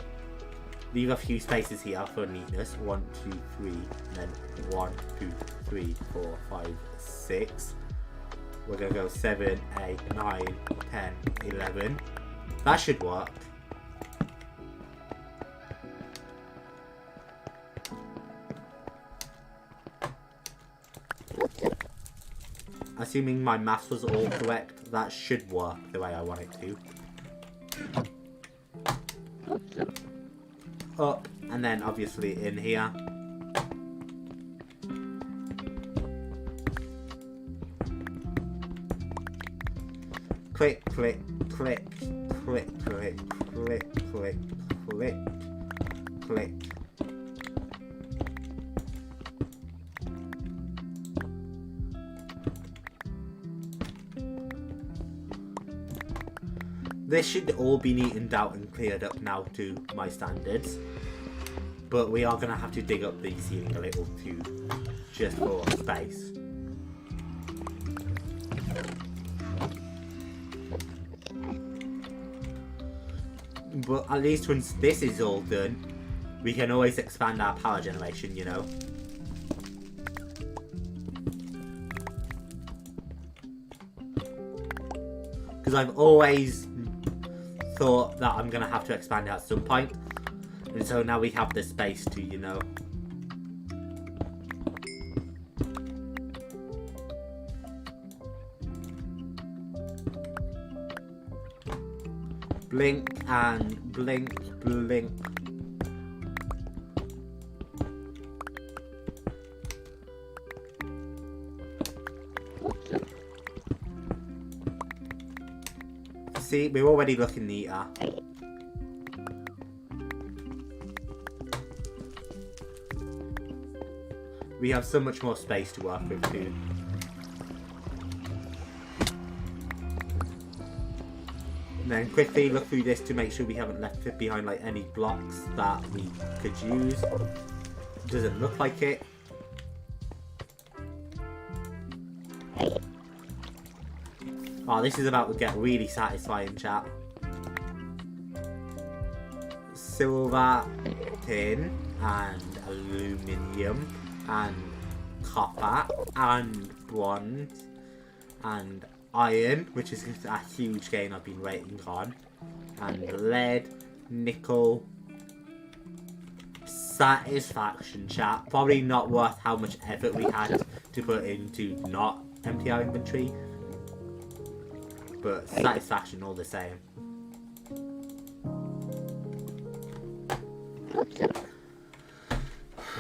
leave a few spaces here for neatness. 1, 2, 3, and then 1, 2, 3, 4, 5, 6. We're gonna go 7, 8, 9, 10, 11. That should work. Assuming my maths was all correct, that should work the way I want it to. Up, and then obviously in here. Click, click, click, click, click, click, click, click, click. This should all be neatened out and cleared up now to my standards. But we are going to have to dig up the ceiling a little too, just for space. But at least once this is all done, we can always expand our power generation, you know. Because I've always thought that I'm going to have to expand it at some point. And so now we have the space to, you know. Blink and blink, blink. See, we're already looking neater. We have so much more space to work with too. And then quickly look through this to make sure we haven't left behind like any blocks that we could use. Doesn't look like it. Oh, this is about to get really satisfying, chat. Silver, tin, and aluminium, and copper, and bronze, and iron, which is a huge gain I've been waiting on, and lead, nickel. Satisfaction, chat. Probably not worth how much effort we had to put into not empty our inventory. But satisfaction all the same.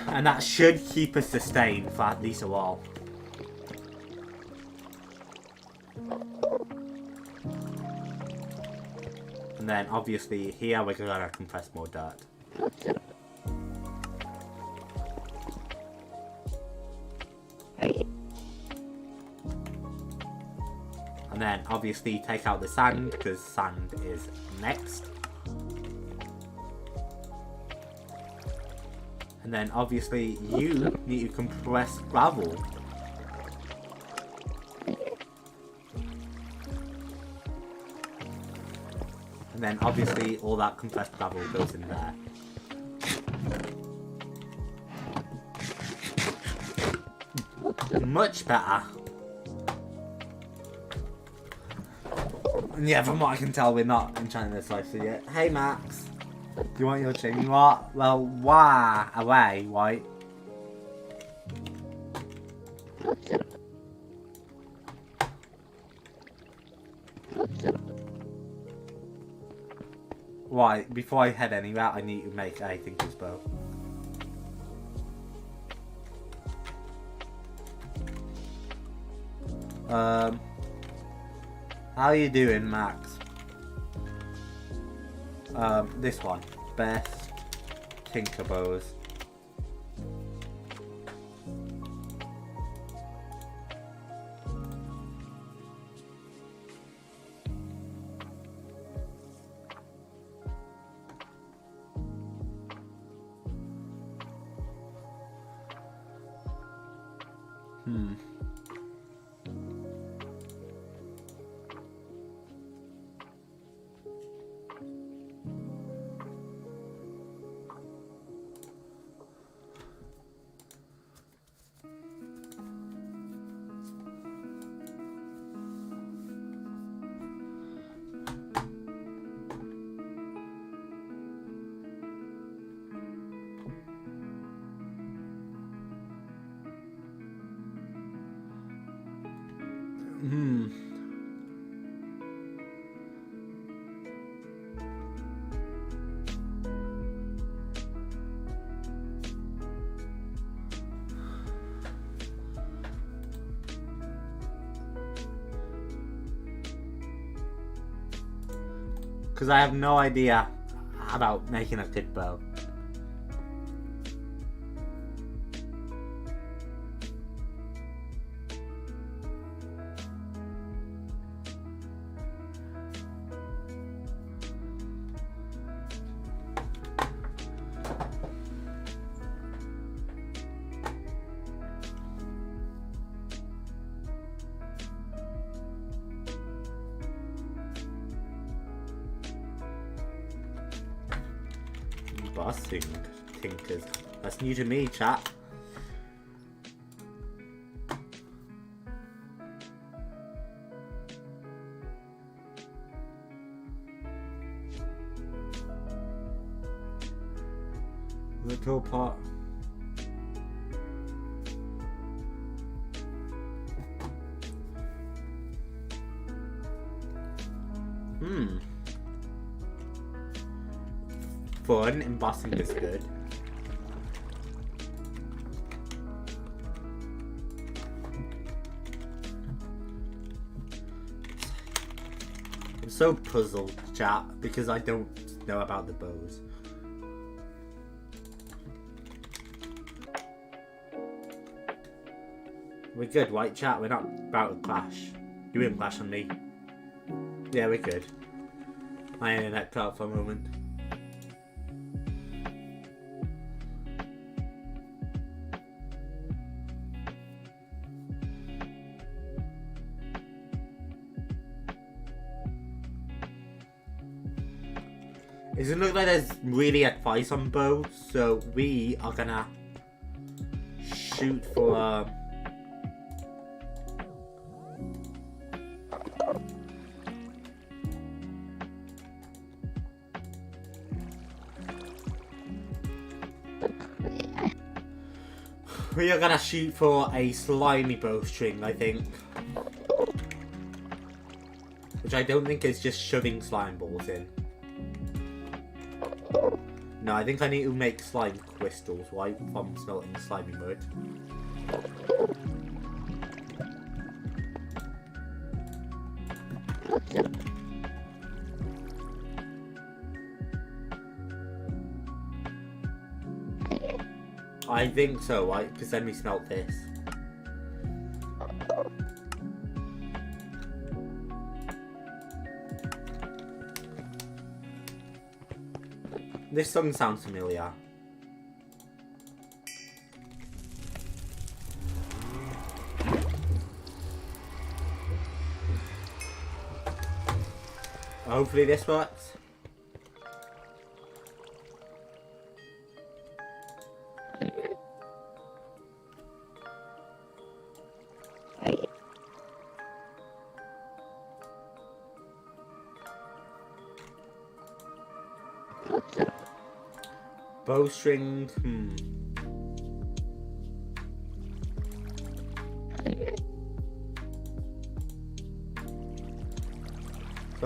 And that should keep us sustained for at least a while. And then obviously here we're gonna compress more dirt. And then obviously take out the sand, because sand is next. And then obviously you need to compress gravel. And then obviously all that compressed gravel goes in there. Much better. Yeah, from what I can tell, we're not enchanting this cipher yet. Hey, Max. Do you want your chain? You are? Well, why away, White? Right, before I head anywhere, I need to make a thinker's bow. How you doing, Max? This one. Best Tinker Bows. Because I have no idea about making a good bow. Busting tinkers. That's new to me, chat. Little pot. Fun, embossing is good. I'm so puzzled, chat, because I don't know about the bows. We're good, right, chat? We're not about to clash. You wouldn't clash on me. Yeah, we're good. My internet cut out for a moment. It doesn't look like there's really advice on bows, so we are gonna shoot for we are gonna shoot for a slimy bowstring, I think. Which I don't think is just shoving slime balls in. No, I think I need to make slime crystals, right? From smelting slimy mud. I think so, right? Because then we smelt this. This song sounds familiar. Hopefully this works. Bowstring,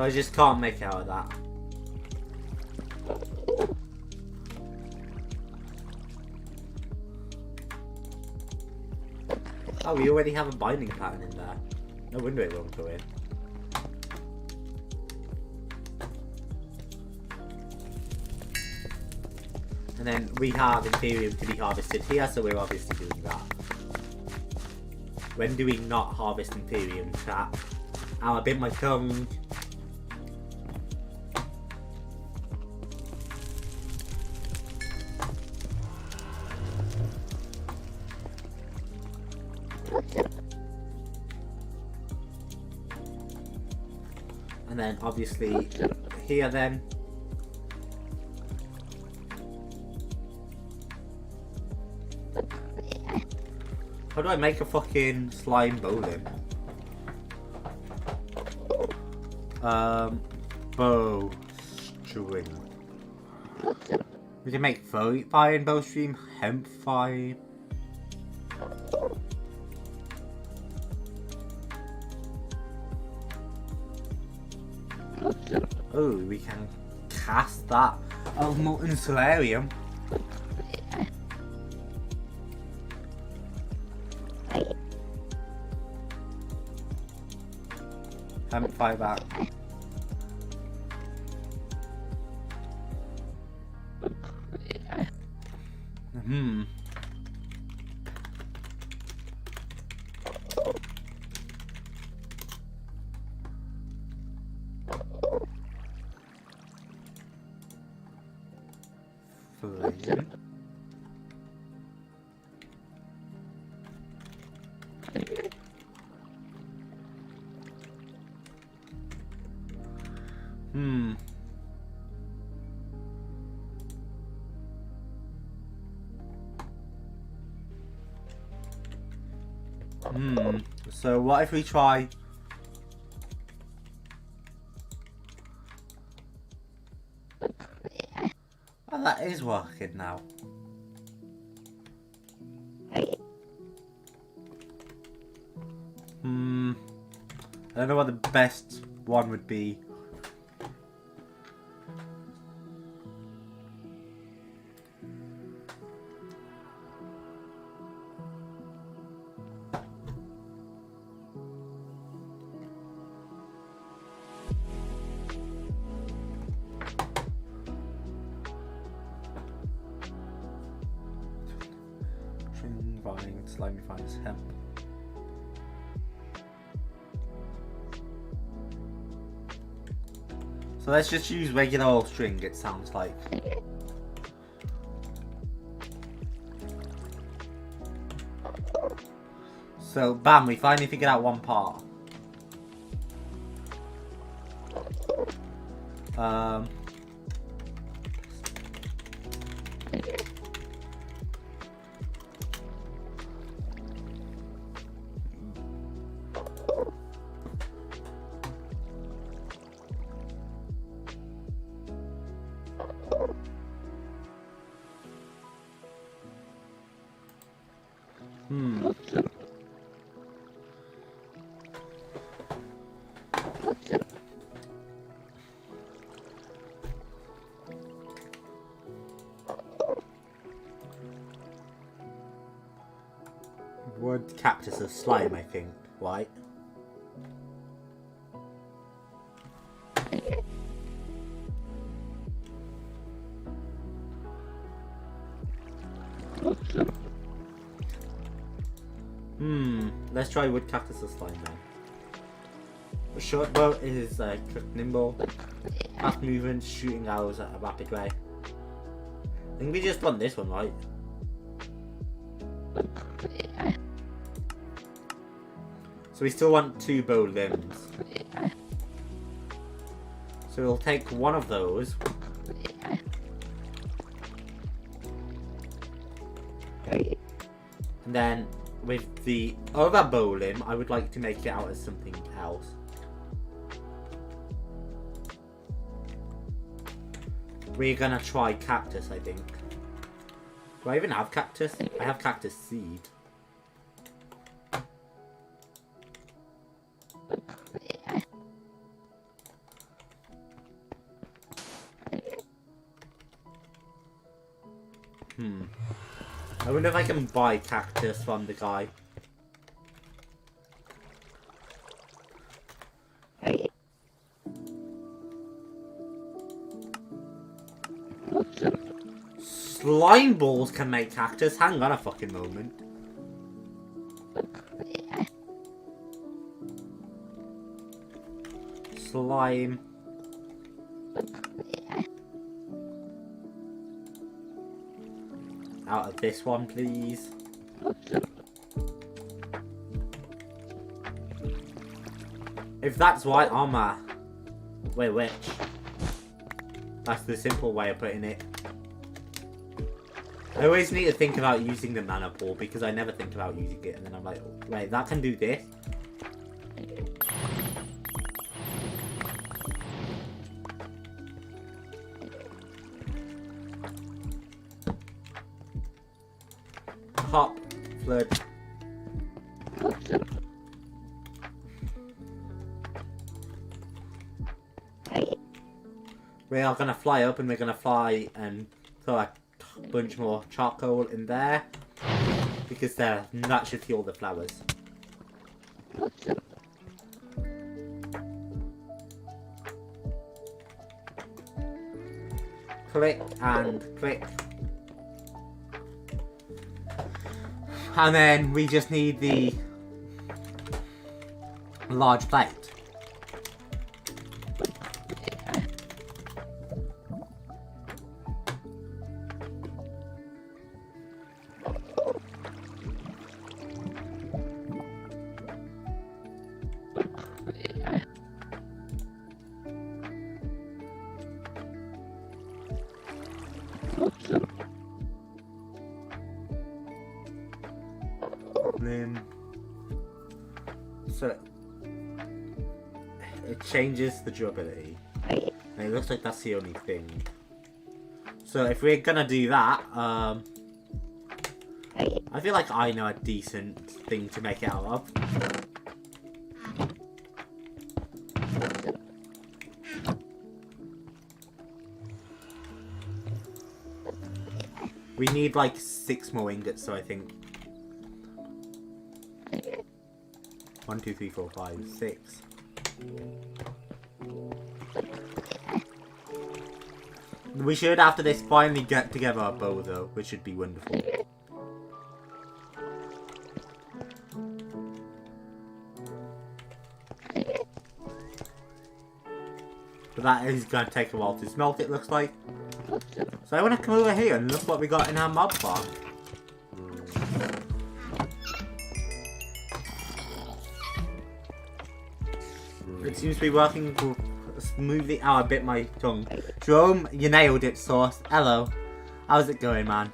So I just can't make out of that. Oh, we already have a binding pattern in there. No wonder it won't go in. And then we have Imperium to be harvested here, so we're obviously doing that. When do we not harvest Imperium, chat? Ow, I bit my tongue. And then obviously here then. How do I make a fucking slime bowling? Bow string. We can make fire and bowstring, hemp fire. Oh, we can cast that of molten solarium. Hemp fire back. Hmm. Flame. Hmm. So what if we try... Oh, that is working now. I don't know what the best one would be. String vine, slimy vines, hemp. So let's just use regular old string, it sounds like. So bam, we finally figured out one part. Wood cactus of slime, I think, right? Let's try wood cactus of slime then. A short bow is nimble, fast movement, shooting arrows at a rapid rate. I think we just want this one, right? So we still want 2 bow limbs. So we'll take one of those. And then with the other bow limb, I would like to make it out as something else. We're gonna try cactus, I think. Do I even have cactus? I have cactus seed. I wonder if I can buy cactus from the guy. Slime balls can make cactus. Hang on a fucking moment. Slime. Out of this one, please. If that's white armor, wait, which? That's the simple way of putting it. I always need to think about using the mana pool because I never think about using it, and then I'm like, wait, that can do this? Hop, flood. We are gonna fly up and we're gonna fly and throw a bunch more charcoal in there because that should fuel the flowers. Click and click. And then we just need the large plate. So it changes the durability, and it looks like that's the only thing. So if we're gonna do that, I feel like I know a decent thing to make it out of. We need like 6 more ingots, so I think 1, 2, 3, 4, 5, 6. We should, after this, finally get together a bow, though, which should be wonderful. But that is going to take a while to smelt, it looks like. So I want to come over here and look what we got in our mob farm. It seems to be working smoothly. Oh, I bit my tongue. Jerome, you nailed it, Sauce. Hello. How's it going, man?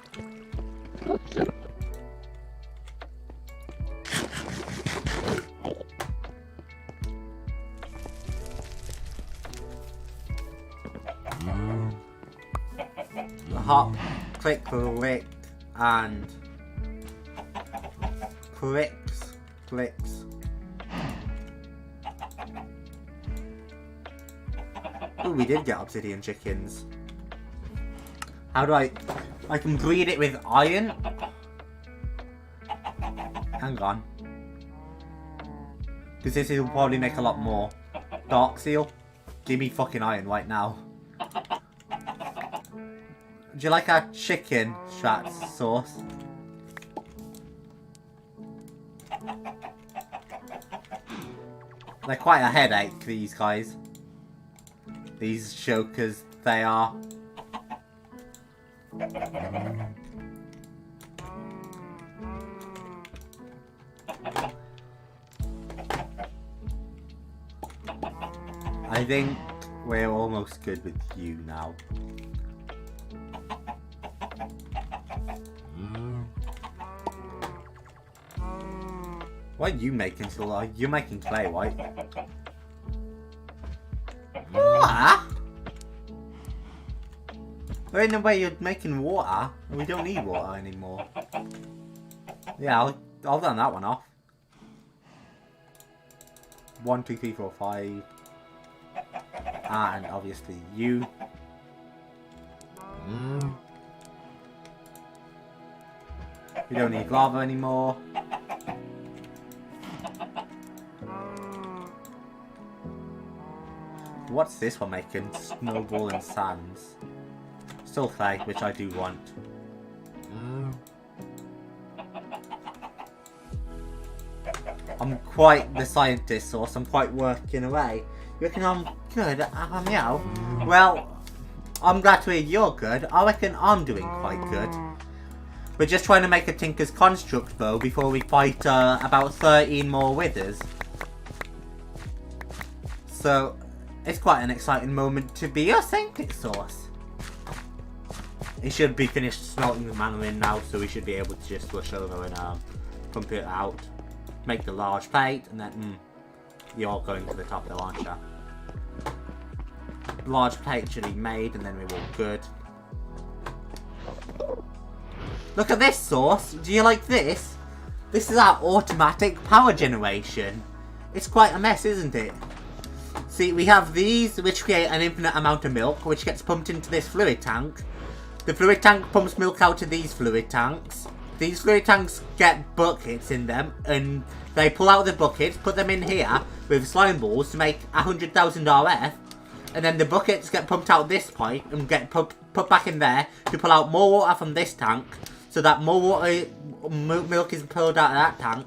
Hop, click, click, and clicks. Oh, we did get obsidian chickens. How do I can breed it with iron? Hang on. Because this will probably make a lot more. Dark seal? Give me fucking iron right now. Do you like our chicken strat sauce? They're quite a headache, these guys. These chokers, they are. I think we're almost good with you now. What are you making, Solar? You're making clay, right? Water? Wait, no way, you're making water. We don't need water anymore. Yeah, I'll turn that one off. 1, 2, 3, 4, 5. And obviously you. We don't need lava anymore. What's this one making? Snowball and sands. Still clay, which I do want. quite the scientist source. I'm quite working away. You reckon I'm good at meow? Well, I'm glad to hear you're good. I reckon I'm doing quite good. We're just trying to make a Tinker's Construct though before we fight about 13 more withers. So it's quite an exciting moment to be a scientist source. It should be finished smelting the mandarin now, so we should be able to just rush over and pump it out. Make the large plate, and then you're going to the top of the launcher. Large plate should be made, and then we're all good. Look at this source. Do you like this? This is our automatic power generation. It's quite a mess, isn't it? See, we have these, which create an infinite amount of milk, which gets pumped into this fluid tank. The fluid tank pumps milk out of these fluid tanks. These fluid tanks get buckets in them, and they pull out the buckets, put them in here with slime balls to make 100,000 RF, and then the buckets get pumped out this pipe and get put back in there to pull out more water from this tank, so that more water, milk is pulled out of that tank,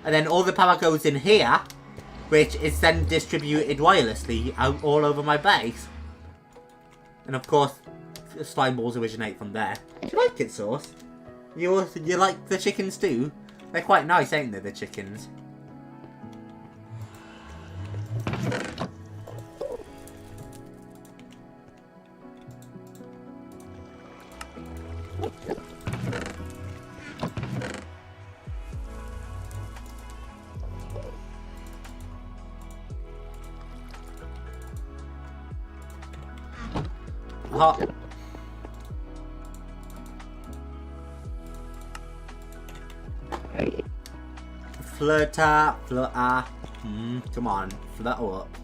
and then all the power goes in here, which is then distributed wirelessly out all over my base. And of course, slime balls originate from there. Do you like it, Sauce? You like the chickens too? They're quite nice, ain't they, the chickens? Hot. Flutter, flutter. Come on, flutter up.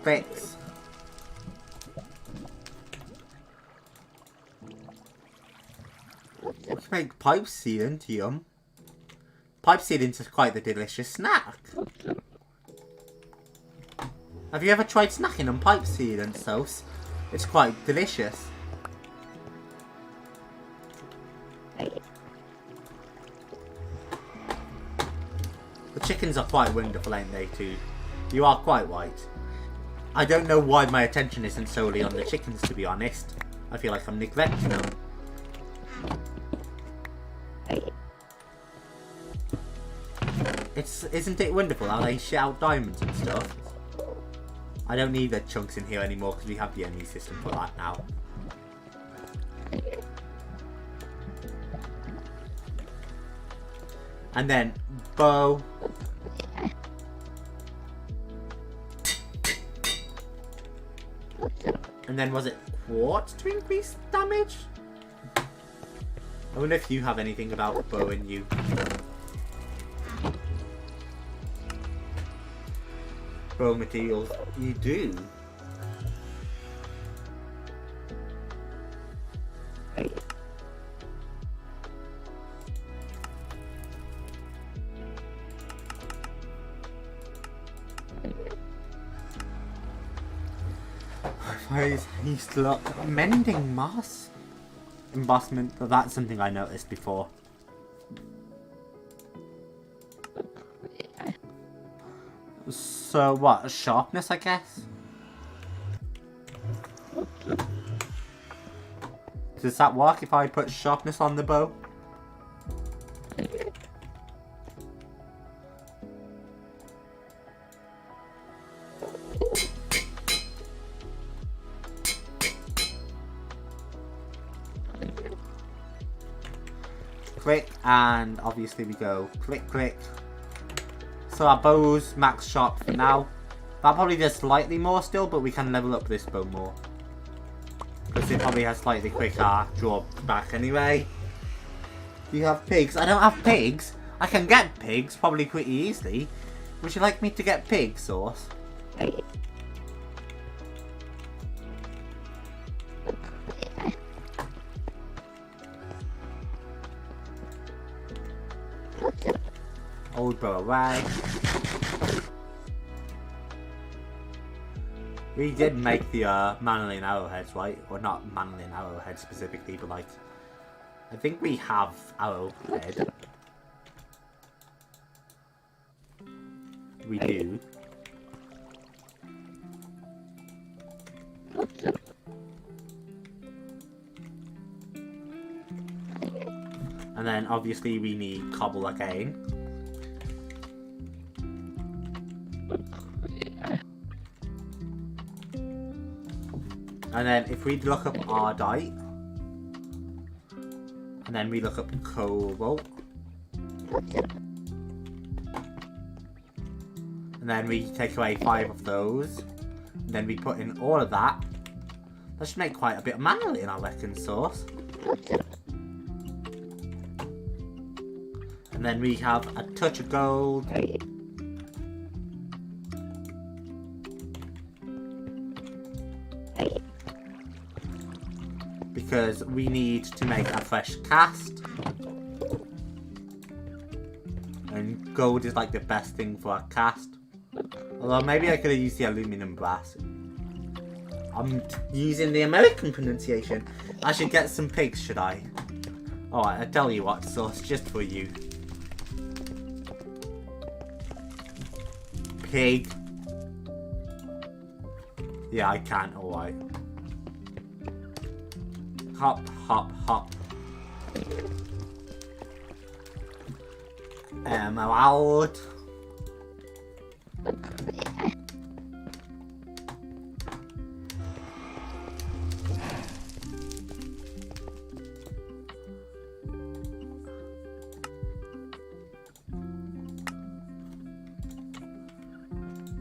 Fix. Let's make pipe sealant, yum. Pipe sealant is quite the delicious snack. Have you ever tried snacking on pipe sealant sauce? It's quite delicious. The chickens are quite wonderful, ain't they, too? You are quite right. I don't know why my attention isn't solely on the chickens, to be honest. I feel like I'm neglecting them. Isn't it wonderful how they shit out diamonds and stuff? I don't need the chunks in here anymore because we have the enemy system for that now. And then bow. And then was it quartz to increase damage? I wonder if you have anything about bow in you. Bow materials, you do. He's look mending moss embossment. That's something I noticed before. So what? Sharpness, I guess? Does that work if I put sharpness on the bow? Click, and obviously we go click, click. So our bow's max sharp for now. That probably does slightly more still, but we can level up this bow more. Because it probably has slightly quicker draw back anyway. You have pigs? I don't have pigs. I can get pigs probably pretty easily. Would you like me to get pig sauce? Old bow away. We did make the manolin arrowheads, right? Or not manolin arrowheads specifically, but like, I think we have arrowhead. We do. And then obviously we need cobble again. And then if we look up ardite, and then we look up cobalt, and then we take away 5 of those, and then we put in all of that. That should make quite a bit of manolin, I reckon, source. And then we have a touch of gold. Because we need to make a fresh cast. And gold is like the best thing for a cast. Although maybe I could have used the aluminum brass. I'm using the American pronunciation. I should get some pigs, should I? Alright, I tell you what, sauce, just for you. Pig. Yeah, I can, alright. Hop, hop, hop. Emerald.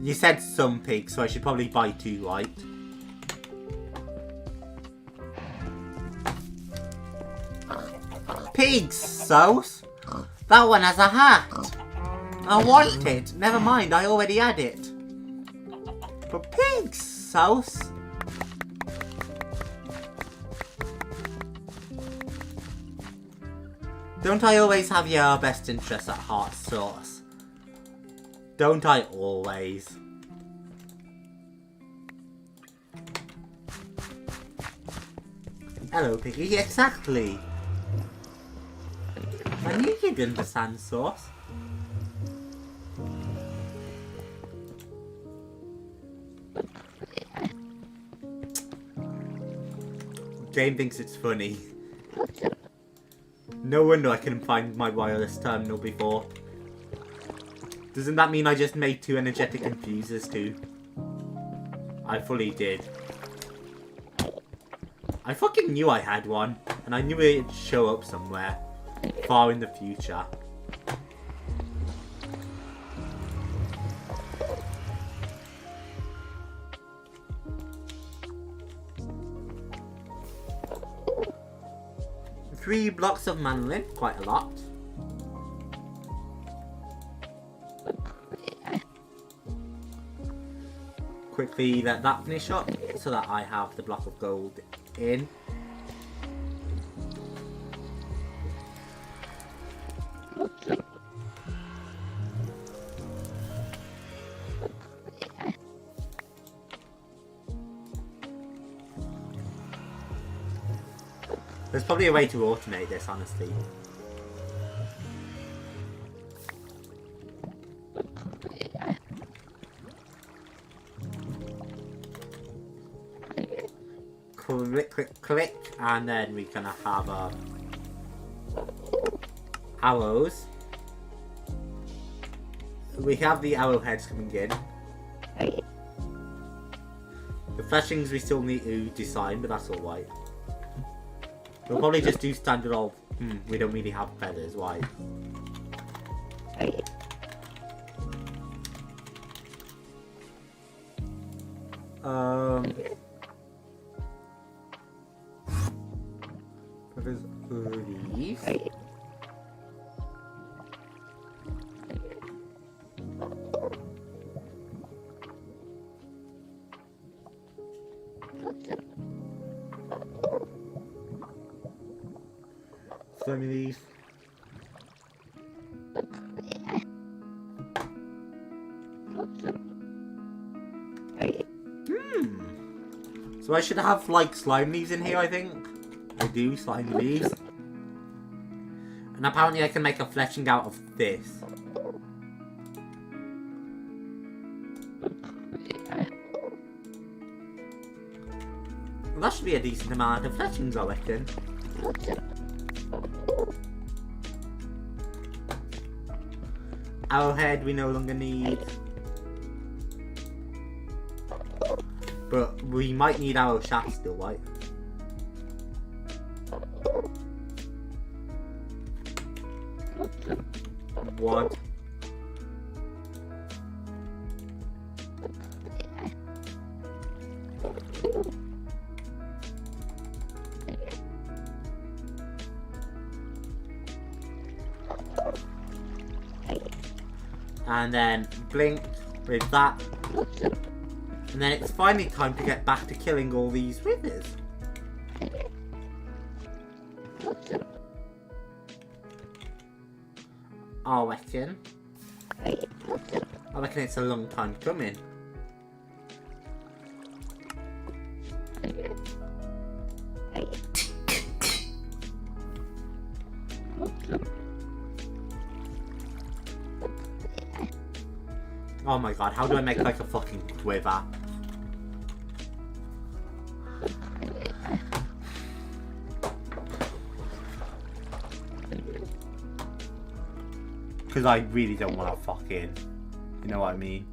You said some pigs, so I should probably buy 2, right? Pigs, sauce? That one has a hat. I want it. Never mind, I already had it. But pigs, sauce? Don't I always have your best interests at heart, sauce? Don't I always? Hello, Piggy. Exactly. I knew you'd understand, sauce. Jane thinks it's funny. No wonder I couldn't find my wireless terminal before. Doesn't that mean I just made 2 energetic infusers too? I fully did. I fucking knew I had one, and I knew it'd show up somewhere, far in the future. Three blocks of manolin, quite a lot. Quickly let that finish up so that I have the block of gold in. There's probably a way to automate this, honestly. Click, click, click, and then we're gonna have arrows. We have the arrowheads coming in. The flashings we still need to design, but that's alright. We'll probably just do standard old. We don't really have feathers, why? Feathers these. Some of these. So I should have, like, slime leaves in here, I think. I do, slime leaves. And apparently I can make a fleshing out of this. Well, that should be a decent amount of fleshings, I reckon. Arrowhead we no longer need. But we might need arrow shaft still, right? What? And then blink with that. And then it's finally time to get back to killing all these withers. I reckon it's a long time coming. Oh my god, how do I make like a fucking quiver? Because I really don't want to fucking... You know what I mean?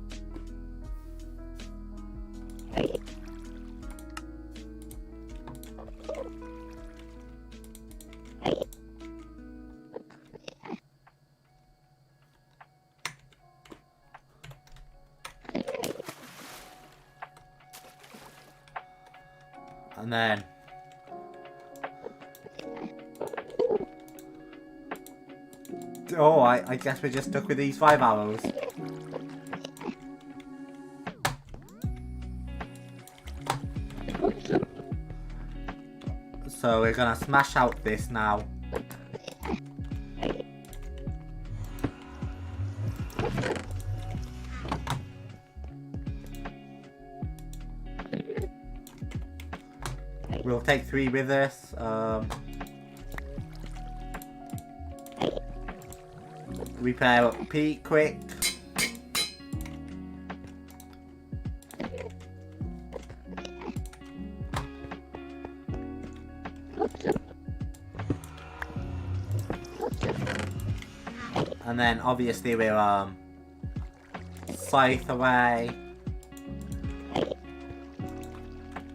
And then... Oh, I guess we're just stuck with these 5 arrows. So we're gonna smash out this now. We'll take 3 with us. Repair up Pete quick. And then obviously we'll scythe away.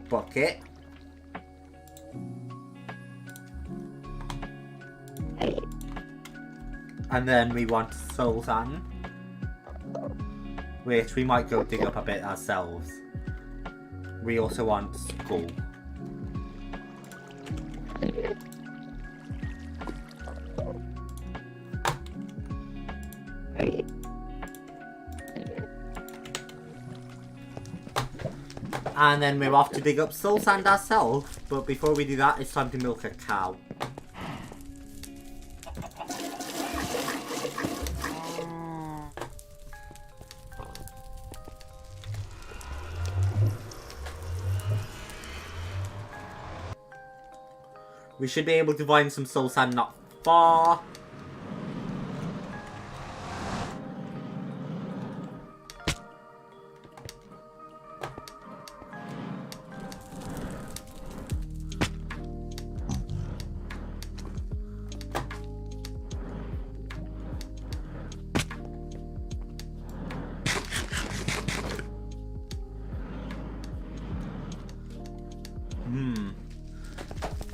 Bucket. And then we want soul sand, which we might go dig up a bit ourselves. We also want skull. And then we're off to dig up soul sand ourselves, but before we do that, it's time to milk a cow. We should be able to find some soul sand not far.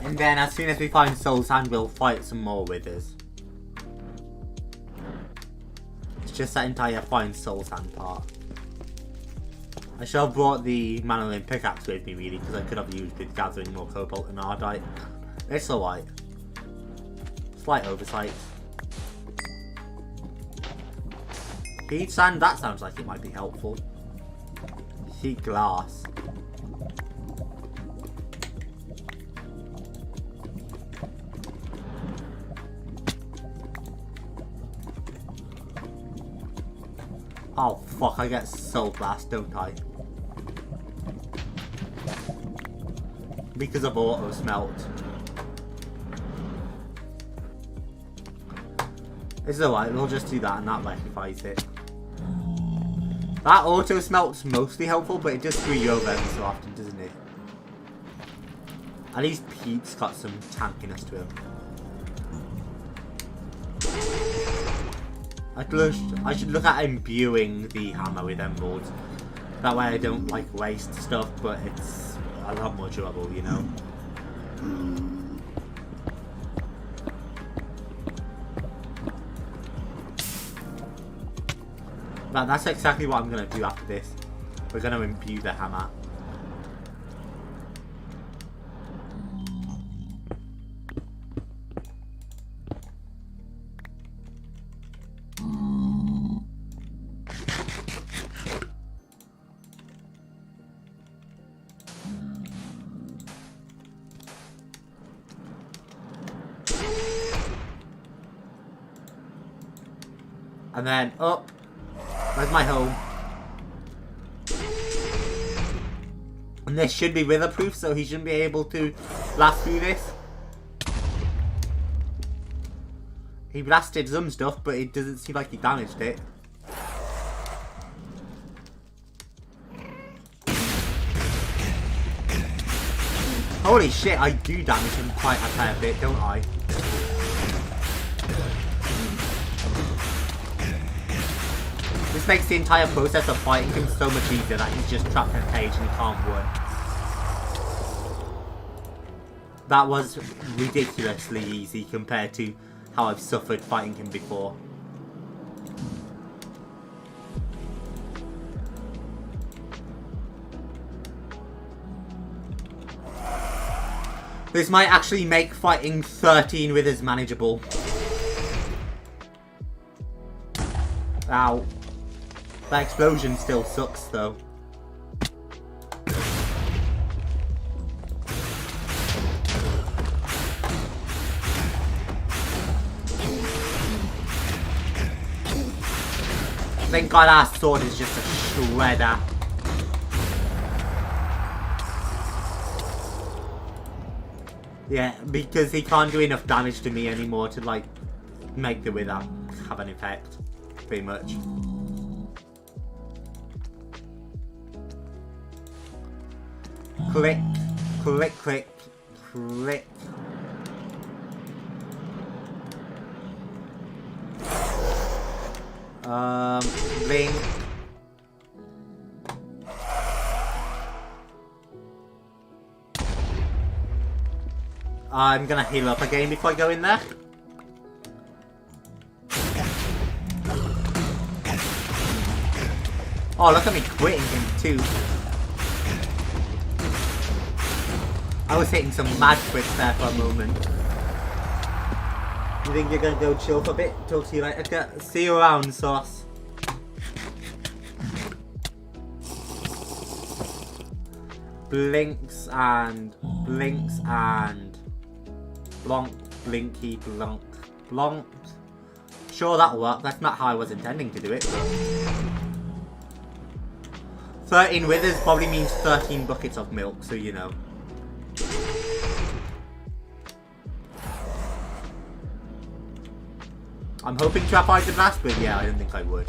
And then as soon as we find soul sand, we'll fight some more withers. It's just that entire find soul sand part. I should have brought the manolin pickaxe with me really, because I could have used it gathering more cobalt and ardite. It's alright. Slight oversight. Heat sand, that sounds like it might be helpful. Heat glass. Oh fuck, I get soul blast, don't I? because of auto smelt. It's alright, we'll just do that and that rectifies it. That auto smelt's mostly helpful, but it does screw you over every so often, doesn't it? At least Pete's got some tankiness to him. I should look at imbuing the hammer with emeralds. That way I don't like waste stuff, but it's a lot more durable, you know. But that's exactly what I'm going to do after this. We're going to imbue the hammer. And then up. Where's my home? And this should be weatherproof, so he shouldn't be able to blast through this. He blasted some stuff, but it doesn't seem like he damaged it. Holy shit, I do damage him quite a fair bit, don't I? This makes the entire process of fighting him so much easier that he's just trapped in a cage and he can't win. That was ridiculously easy compared to how I've suffered fighting him before. This might actually make fighting 13 withers manageable. Ow. That explosion still sucks though. Thank God our sword is just a shredder. Yeah, because he can't do enough damage to me anymore to like make the wither have an effect. Pretty much. Click, click, click, click. Blink. I'm gonna heal up again before I go in there. Oh, look at me quitting him too. I was hitting some mad quits there for a moment. You think you're gonna go chill for a bit? Talk to you later. See you around, Sauce. Blinks and blonk, blinky, blonk, blonk. Sure, that'll work. That's not how I was intending to do it, but 13 withers probably means 13 buckets of milk, so you know. I'm hoping to have the blast, but yeah, I don't think I would.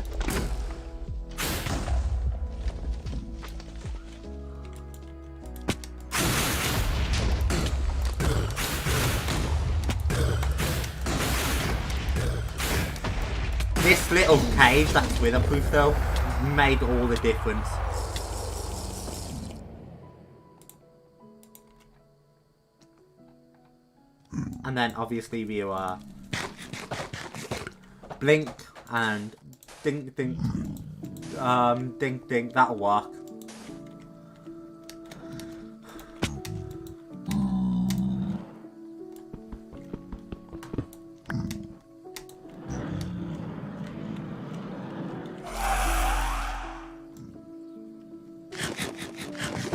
This little cage that's witherproof though made all the difference. And then obviously we are blink and dink dink dink dink, that'll work.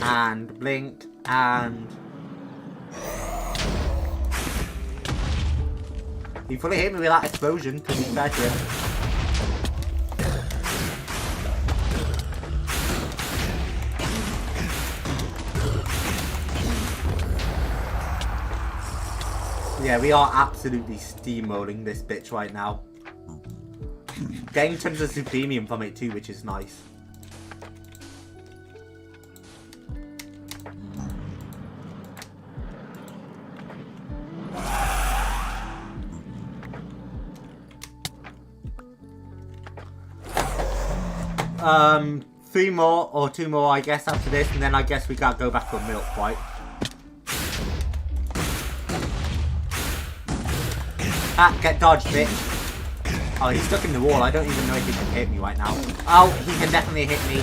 And blink and he fully hit me with that explosion, to be fair to him. Yeah, we are absolutely steamrolling this bitch right now. Getting tons of Supremium from it too, which is nice. Three more or two more, I guess, after this, and then I guess we gotta go back to a milk fight. Ah, get dodged, bitch. Oh, he's stuck in the wall. I don't even know if he can hit me right now. Oh, he can definitely hit me.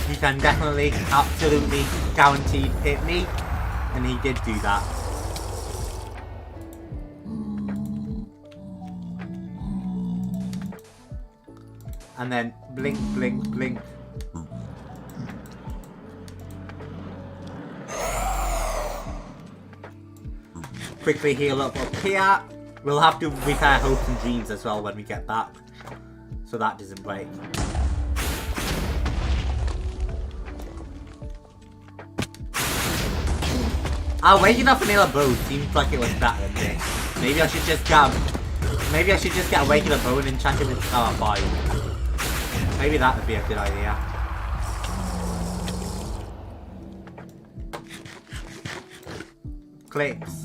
He can definitely, absolutely, guaranteed hit me. And he did do that. And then blink, blink, blink. Quickly heal up here. We'll have to repair hopes and dreams as well when we get back. So that doesn't break. Waking up vanilla bow seems like it was better than this. Maybe I should just get a waking up bow and enchant it with star 5. Maybe that would be a good idea. Clips.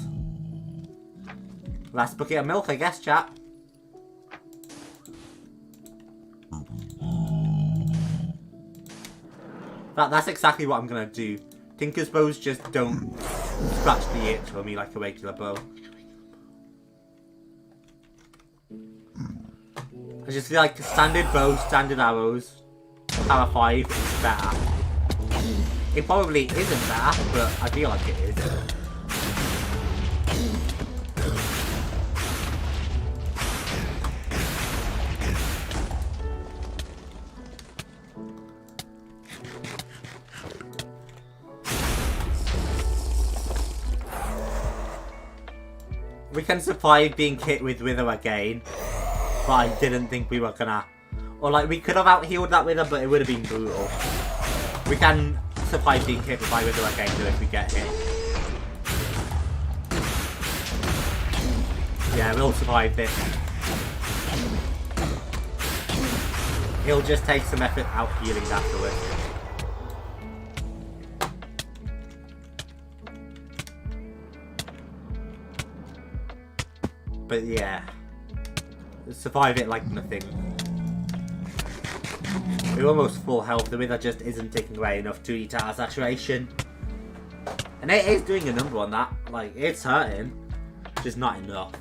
Last bucket of milk, I guess, chat. That's exactly what I'm gonna do. Tinker's bows just don't scratch the itch for me like a regular bow. I just feel like standard bow, standard arrows, power 5 is better. It probably isn't better, but I feel like it is. We can survive being hit with Wither again, but I didn't think we were gonna. Or like, we could have out-healed that Wither, but it would have been brutal. We can survive being hit by Wither again though if we get hit. Yeah, we'll survive this. He'll just take some effort out-healing afterwards. But yeah, survive it like nothing. We're almost full health. The Wither just isn't taking away enough to eat out of saturation. And it is doing a number on that. Like, it's hurting. Just not enough.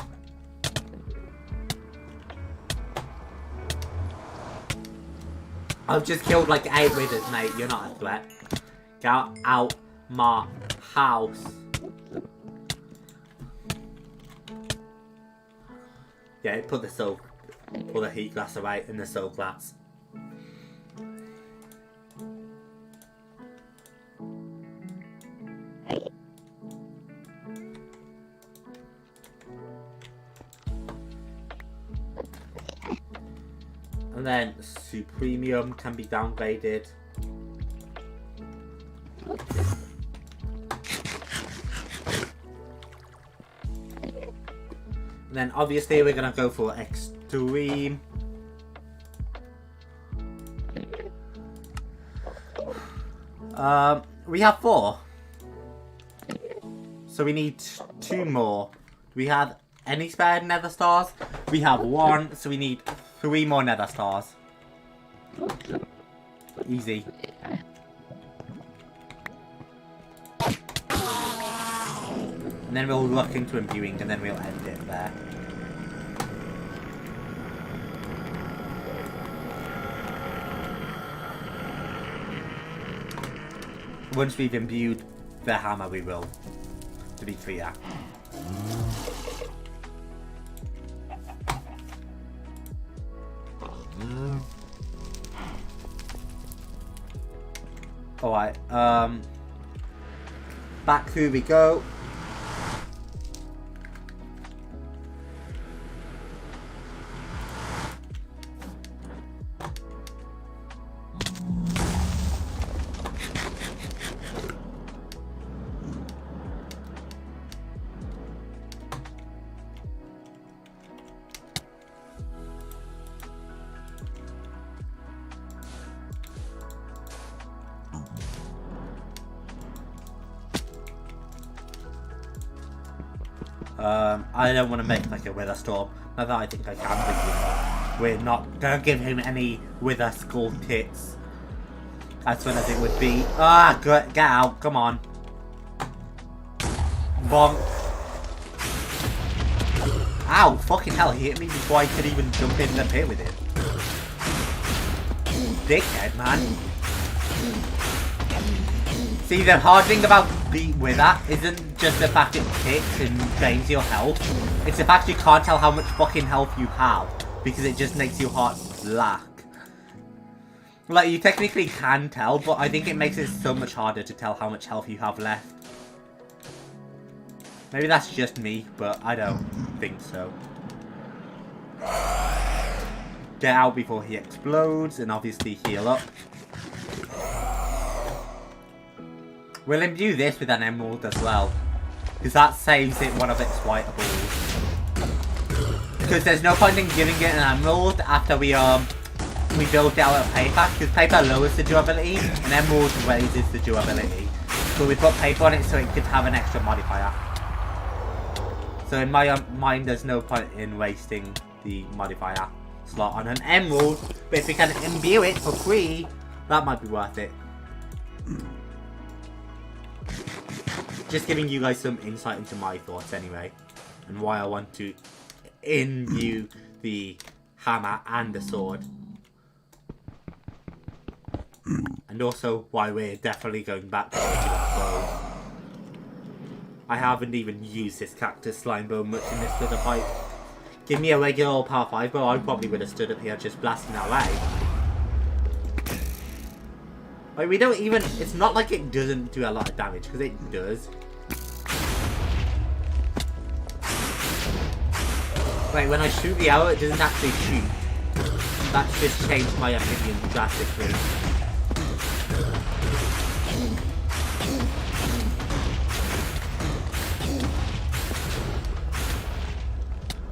I've just killed like 8 Withers, mate. You're not a threat. Get out my house. Yeah, put the heat glass away in the soul glass. And then Supremium can be downgraded. And then obviously we're gonna go for extreme. We have 4. So we need 2 more. Do we have any spare nether stars? We have 1, so we need 3 more nether stars. Easy. And then we'll look into imbuing and then we'll end it there. Once we've imbued the hammer, we will, to be clear. Alright, back through we go. I don't want to make like a wither storm. Not that I think I can, but we're not gonna give him any wither skull tits. As fun as it would be. Ah, get out! Come on. Bonk. Ow! Fucking hell! He hit me before I could even jump in the pit with it. Dickhead, man. See, the hard thing about the wither isn't just the fact it hits and drains your health. It's the fact you can't tell how much fucking health you have because it just makes your heart black. Like, you technically can tell, but I think it makes it so much harder to tell how much health you have left. Maybe that's just me, but I don't think so. Get out before he explodes, and obviously heal up. We'll imbue this with an emerald as well, because that saves it one of its white balls. Because there's no point in giving it an emerald after we build it out of paper, because paper lowers the durability, and emerald raises the durability. So we put paper on it so it could have an extra modifier. So in my mind, there's no point in wasting the modifier slot on an emerald, but if we can imbue it for free, that might be worth it. Just giving you guys some insight into my thoughts anyway, and why I want to imbue the hammer and the sword. And also why we're definitely going back to the original bow. I haven't even used this cactus slime bow much in this little fight. Give me a regular old power 5 bow, I probably would have stood up here just blasting away. Like, we don't even... It's not like it doesn't do a lot of damage, because it does. Wait, when I shoot the arrow, it doesn't actually shoot. That's just changed my opinion drastically.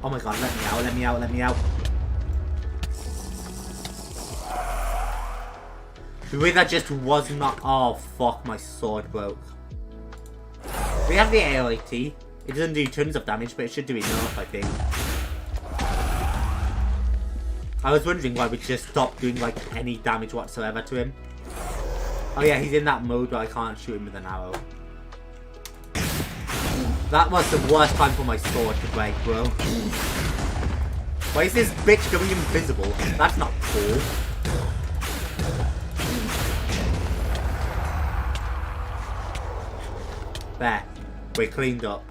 Oh my god, let me out, let me out, let me out. The way that just was not... Oh, fuck, my sword broke. We have the AOAT. It doesn't do tons of damage, but it should do enough, I think. I was wondering why we just stopped doing, like, any damage whatsoever to him. Oh yeah, he's in that mode where I can't shoot him with an arrow. That was the worst time for my sword to break, bro. Why is this bitch going invisible? That's not cool. There. We're cleaned up.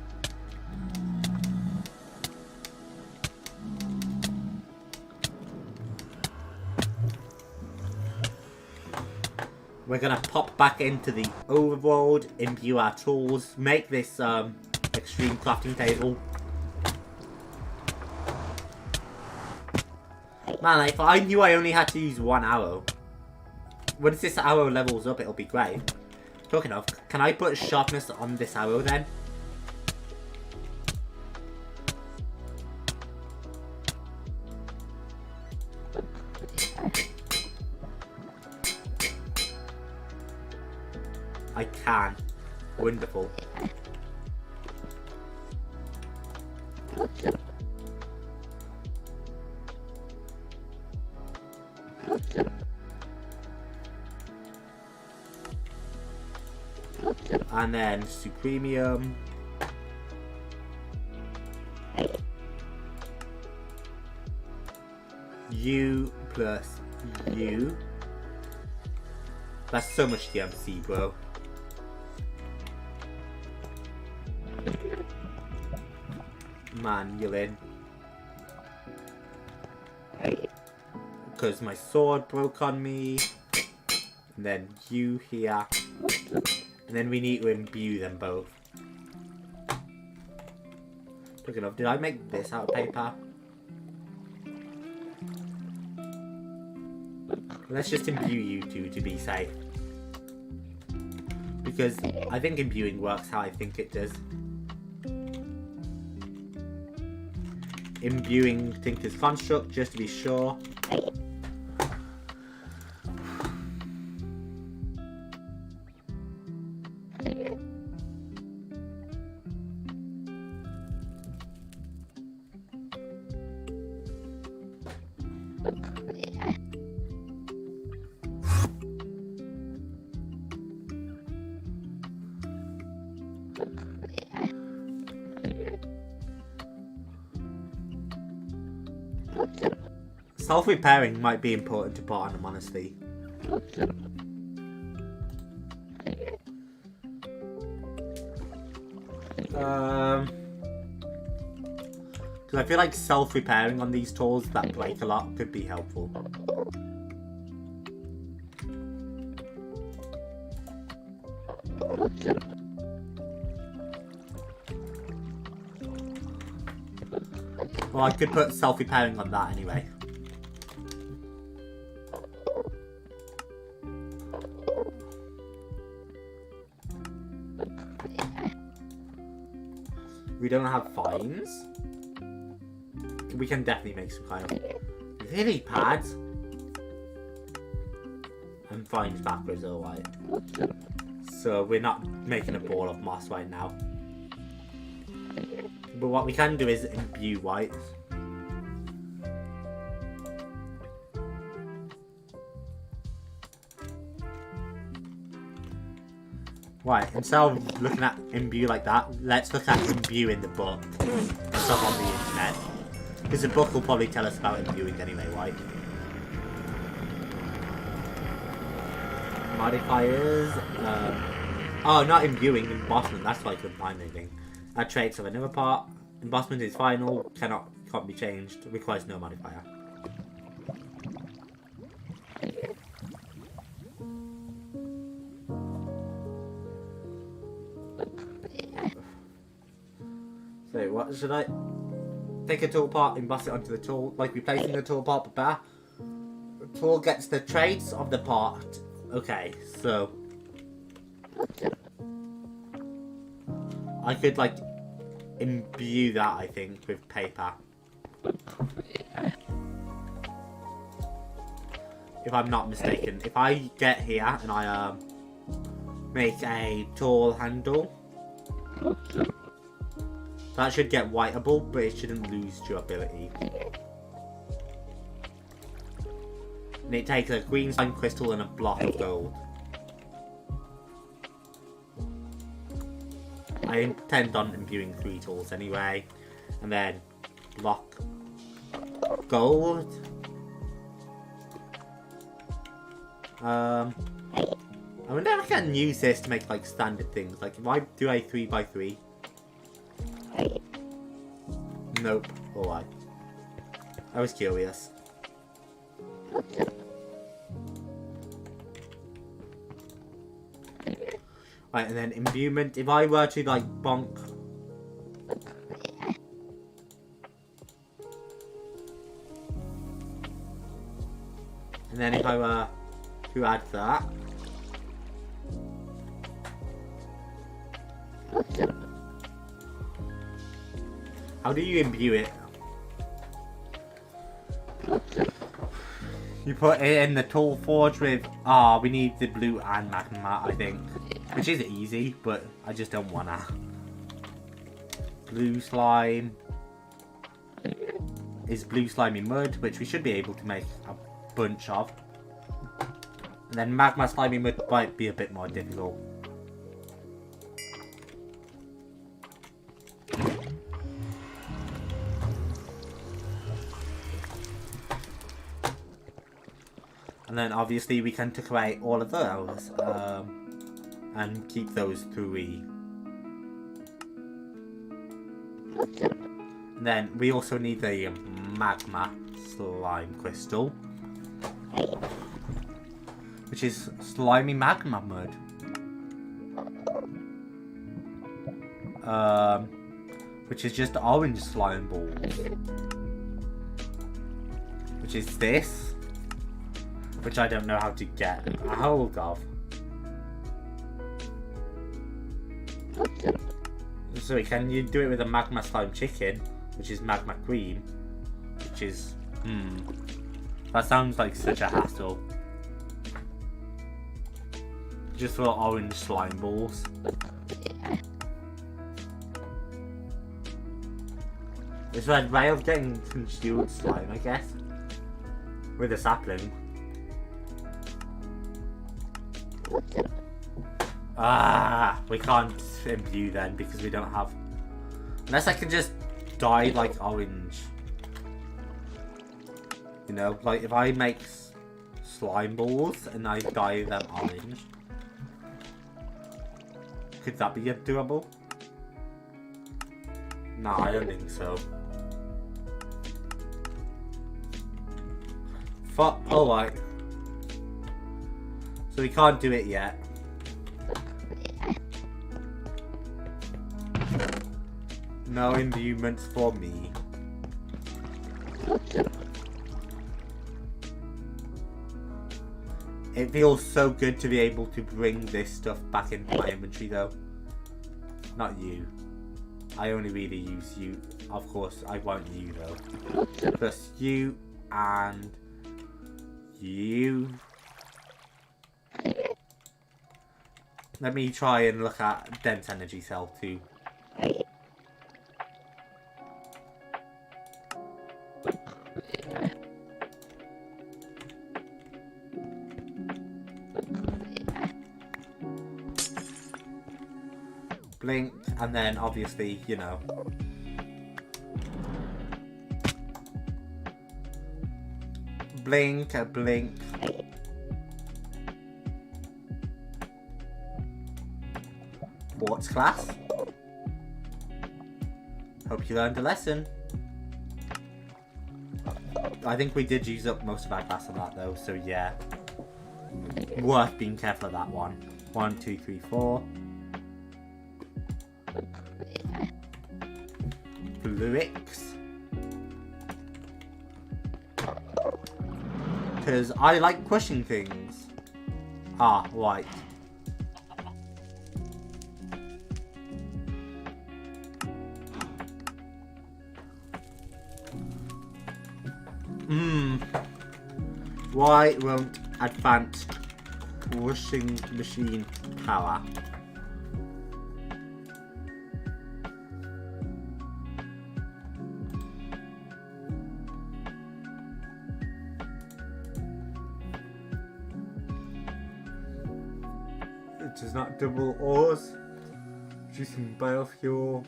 We're gonna pop back into the overworld, imbue our tools, make this extreme crafting table. Man, if I knew I only had to use one arrow, once this arrow levels up, it'll be great. Talking of, can I put sharpness on this arrow then? I can. Wonderful. And then Supremium. U plus U. That's so much DMC, bro. Man, you're in. Because my sword broke on me. And then you here. And then we need to imbue them both. Talking of, did I make this out of paper? Let's just imbue you two to be safe. Because I think imbuing works how I think it does. Imbuing Tinker's Construct, just to be sure. Self-repairing might be important to put on them, honestly. Because I feel like self-repairing on these tools that break a lot could be helpful. Well, I could put self-repairing on that anyway. We don't have fines. We can definitely make some kind of lily pads. And fines backwards otherwise. So we're not making a ball of moss right now. But what we can do is imbue white. Right, instead of looking at imbue like that, let's look at imbue in the book and stuff on the internet. Because the book will probably tell us about imbuing anyway, right? Modifiers. Oh, not imbuing, embossment. That's why I couldn't find anything. Add traits of another part. Embossment is final, can't be changed, requires no modifier. So what should I take a tool part, emboss it onto the tool, like replacing the tool part, but better. The tool gets the traits of the part. Okay, so I could like imbue that, I think, with paper. If I'm not mistaken. If I get here and I make a tool handle, that should get whiteable, but it shouldn't lose durability. And it takes a green slime crystal and a block of gold. I intend on imbuing 3 tools anyway. And then block gold. I wonder if I can use this to make like standard things. Like if I do a 3x3. Nope. Alright. I was curious. Right, and then imbuement. If I were to like bonk. And then if I were to add that. How do you imbue it? You put it in the tool forge with... Ah, we need the blue and magma, I think. Which is easy, but I just don't wanna. Blue slime. Is blue slimy mud, which we should be able to make a bunch of. And then magma slimy mud might be a bit more difficult. And then obviously we can take away all of those and keep those 3. And then we also need the magma slime crystal, which is slimy magma mud. Which is just orange slime balls. Which is this. Which I don't know how to get a hold of. So can you do it with a magma slime chicken, which is magma cream, which is that sounds like such a hassle. Just for orange slime balls. It's a way of getting congealed slime, I guess. With a sapling. Ah, we can't imbue then because we don't have... Unless I can just dye like orange. You know, like if I make slime balls and I dye them orange. Could that be doable? No, I don't think so. Fuck, alright. So we can't do it yet. No imbuements for me. It feels so good to be able to bring this stuff back into my inventory though. Not you. I only really use you. Of course, I want you though. Plus you and you. Let me try and look at dense energy cell too. Blink, and then obviously, you know. Blink, blink. Sports class. Hope you learned a lesson. I think we did use up most of our class on that though, so yeah. Worth being careful of that one. 1, 2, 3, 4. Fluix. Because I like pushing things. Ah, right. Why won't advanced pushing machine power? It does not double ores, producing biofuel.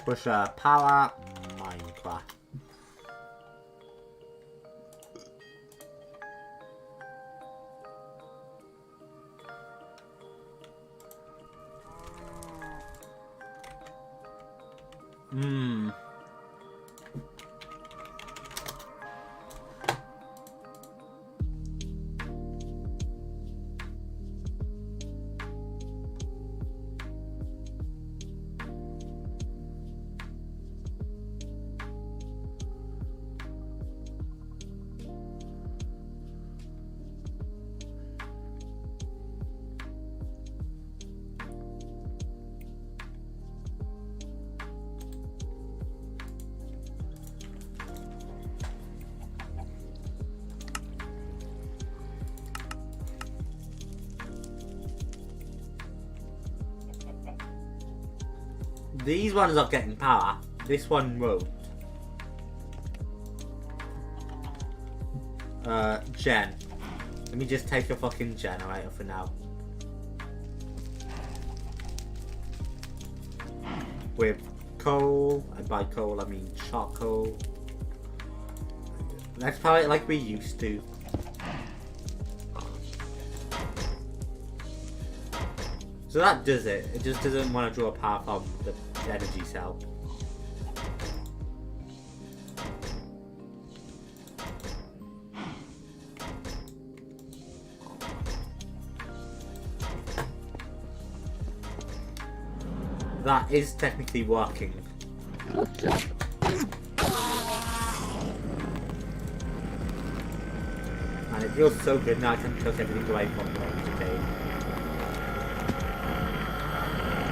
Pusher power Minecraft. These ones are getting power. This one won't. Gen. Let me just take a fucking generator for now. With coal, and by coal I mean charcoal. Let's power it like we used to. So that does it. It just doesn't want to draw power from the energy cell. That is technically working. And it feels so good now I can took everything away from it. Okay.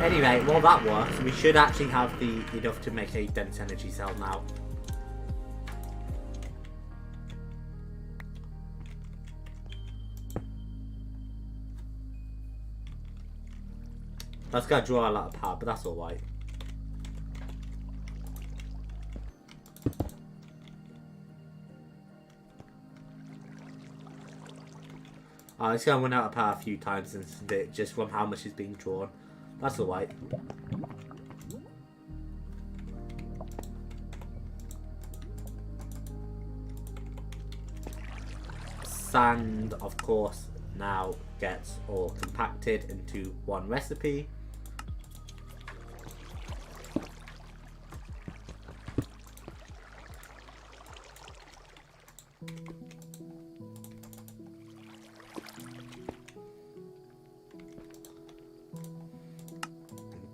Anyway, while that works, we should actually have the enough to make a dense energy cell now. That's gonna draw a lot of power, but that's alright. It's gonna run out of power a few times, isn't it? Just from how much is being drawn. That's alright. Sand, of course, now gets all compacted into one recipe.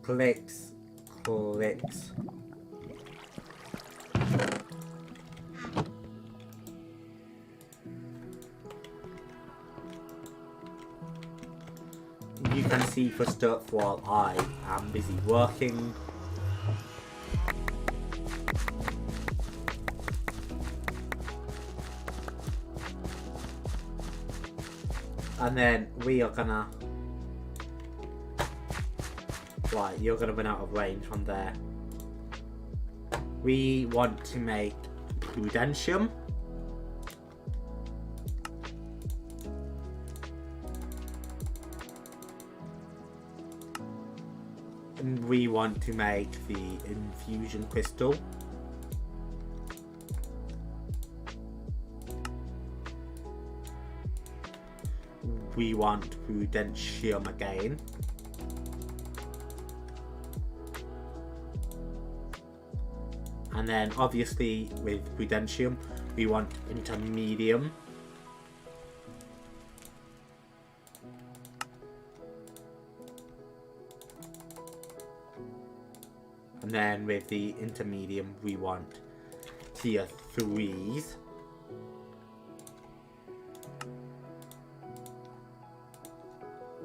Clicks, clicks. You can see for stuff while I am busy working. And then we are gonna... Right, you're gonna run out of range from there. We want to make Prudentium. And we want to make the Infusion Crystal. We want Prudentium again. And then obviously with Prudentium, we want Intermedium. And then with the Intermedium, we want tier 3s.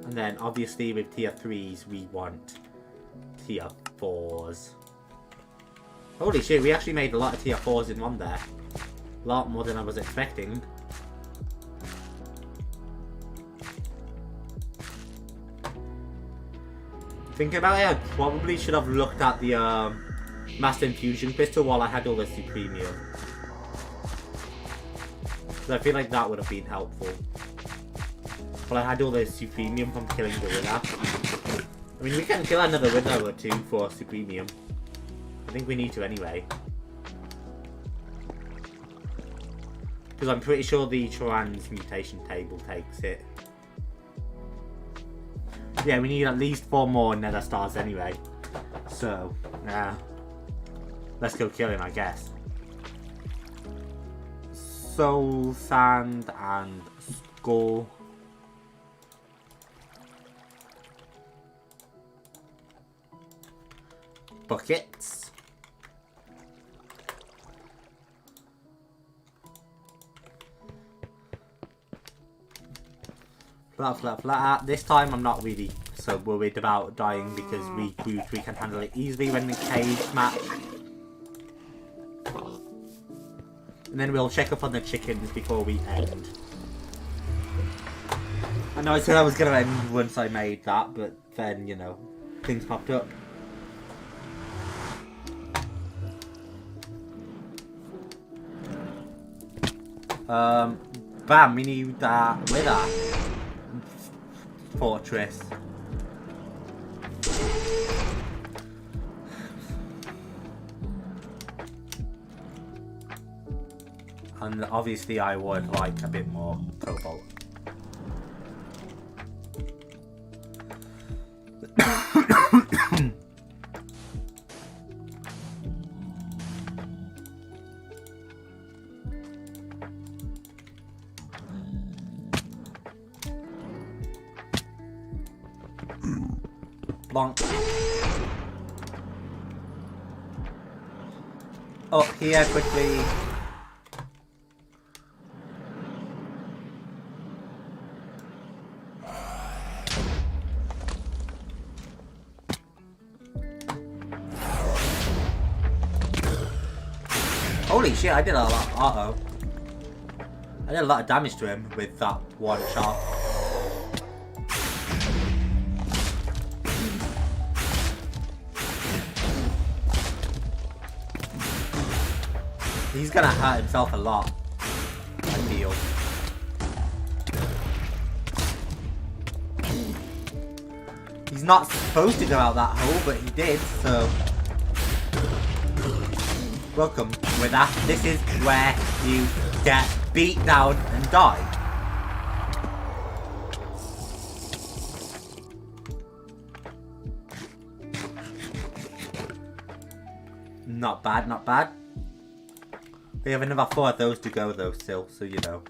And then obviously with tier 3s, we want tier 4s. Holy shit, we actually made a lot of tier 4s in one there. A lot more than I was expecting. Thinking about it, I probably should have looked at the Master Infusion Crystal while I had all the Supremium. Because I feel like that would have been helpful. But I had all the Supremium from killing the winner. I mean, we can kill another winner or two for Supremium. I think we need to anyway. Because I'm pretty sure the transmutation table takes it. Yeah, we need at least 4 more nether stars anyway. So, yeah. Let's go killing, I guess. Soul, sand, and skull. Buckets. Flat. This time I'm not really so worried about dying because we can handle it easily when the cage match. And then we'll check up on the chickens before we end. I know I said I was going to end once I made that, but then, you know, things popped up. Bam, we need that wither fortress. And obviously I would like a bit more cobalt. Bonk. Up here quickly. Holy shit, I did a lot. Uh-oh. I did a lot of damage to him with that one shot. He's gonna hurt himself a lot, I feel. He's not supposed to go out that hole, but he did, so... Welcome, Wither. This is where you get beat down and die. Not bad, not bad. We have another 4 of those to go though still, so you know.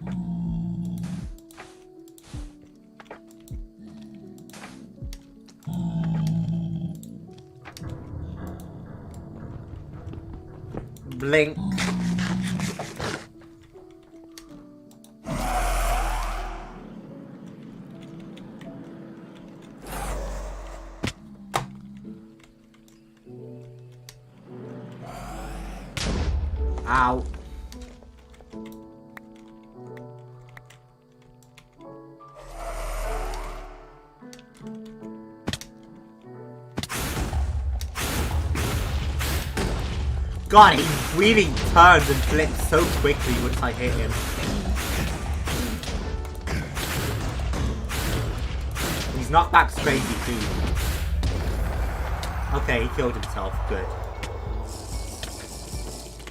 Blink. Ow. God, he really turns and flips so quickly once I hit him. He's knockback's crazy too. Okay, he killed himself. Good.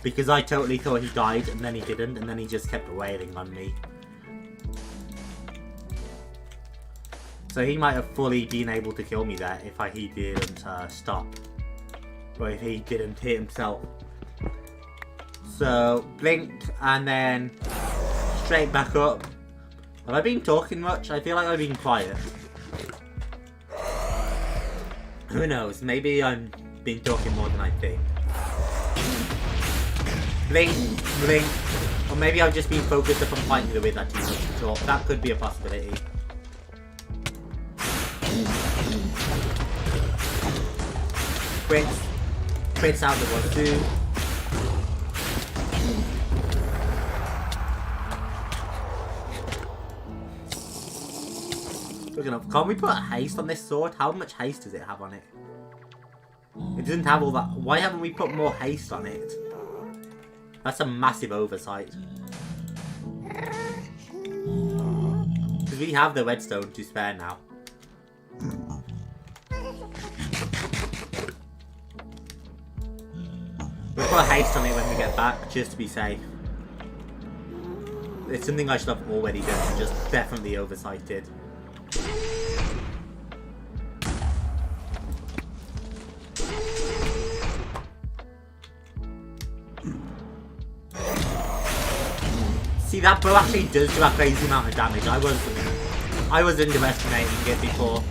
Because I totally thought he died, and then he didn't, and then he just kept wailing on me. So he might have fully been able to kill me there if he didn't stop. Or if he didn't hit himself. So, blink, and then straight back up. Have I been talking much? I feel like I've been quiet. Who knows? Maybe I've been talking more than I think. Blink, blink. Or maybe I've just been focused up on fighting the Wither too much to talk. That could be a possibility. Crits out the 1-2. Good enough. Can't we put haste on this sword? How much haste does it have on it? It doesn't have all that. Why haven't we put more haste on it? That's a massive oversight. Because we have the redstone to spare now. We'll put haste on it when we get back, just to be safe. It's something I should have already done and just definitely oversighted. See, that bow actually does do a crazy amount of damage. I was underestimating it before.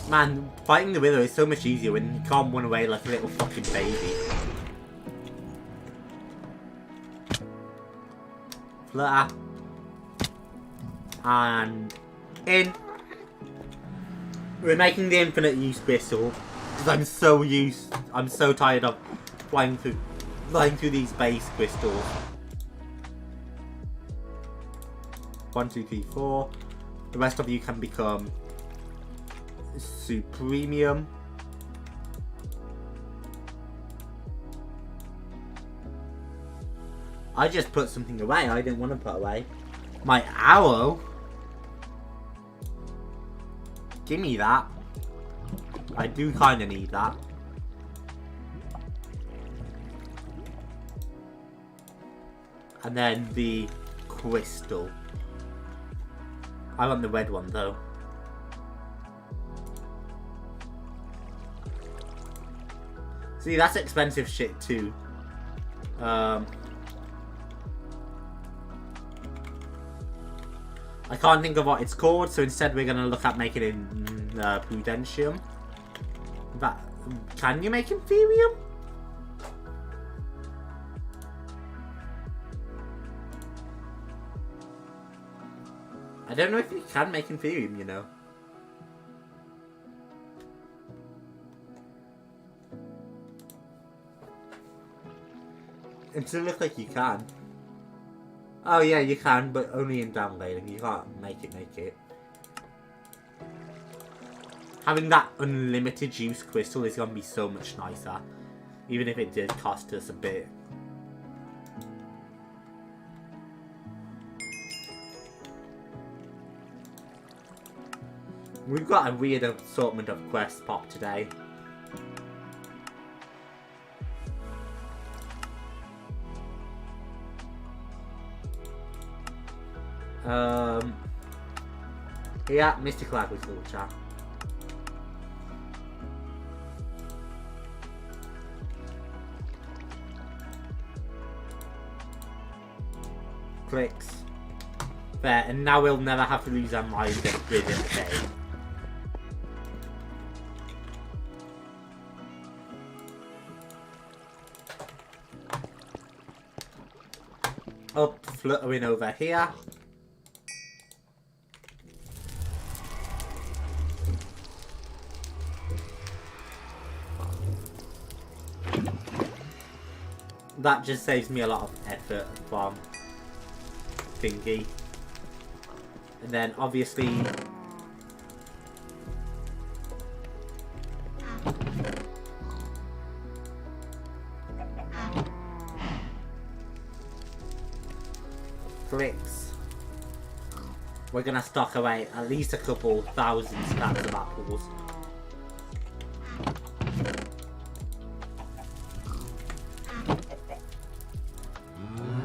Man, fighting the Wither is so much easier when you can't run away like a little fucking baby. Flutter. And in. We're making the infinite use crystal because I'm so tired of flying through these base crystals. 1, 2, 3, 4. The rest of you can become Supremium. I just put something away I didn't want to put away. My arrow. Give me that. I do kind of need that. And then the crystal. I want the red one though. See, that's expensive shit too. I can't think of what it's called, so instead we're going to look at making it Prudentium. Can you make Inferium? I don't know if you can make Inferium, you know. It doesn't look like you can. Oh yeah, you can, but only in downloading. You can't make it. Having that unlimited juice crystal is going to be so much nicer. Even if it did cost us a bit. We've got a weird assortment of quests pop today. Yeah, Mystical Agriculture. Clicks. There, and now we'll never have to lose our mind and grid in the game. Up, fluttering over here. That just saves me a lot of effort from thingy. And then obviously bricks. We're gonna stock away at least a couple thousand stacks of apples.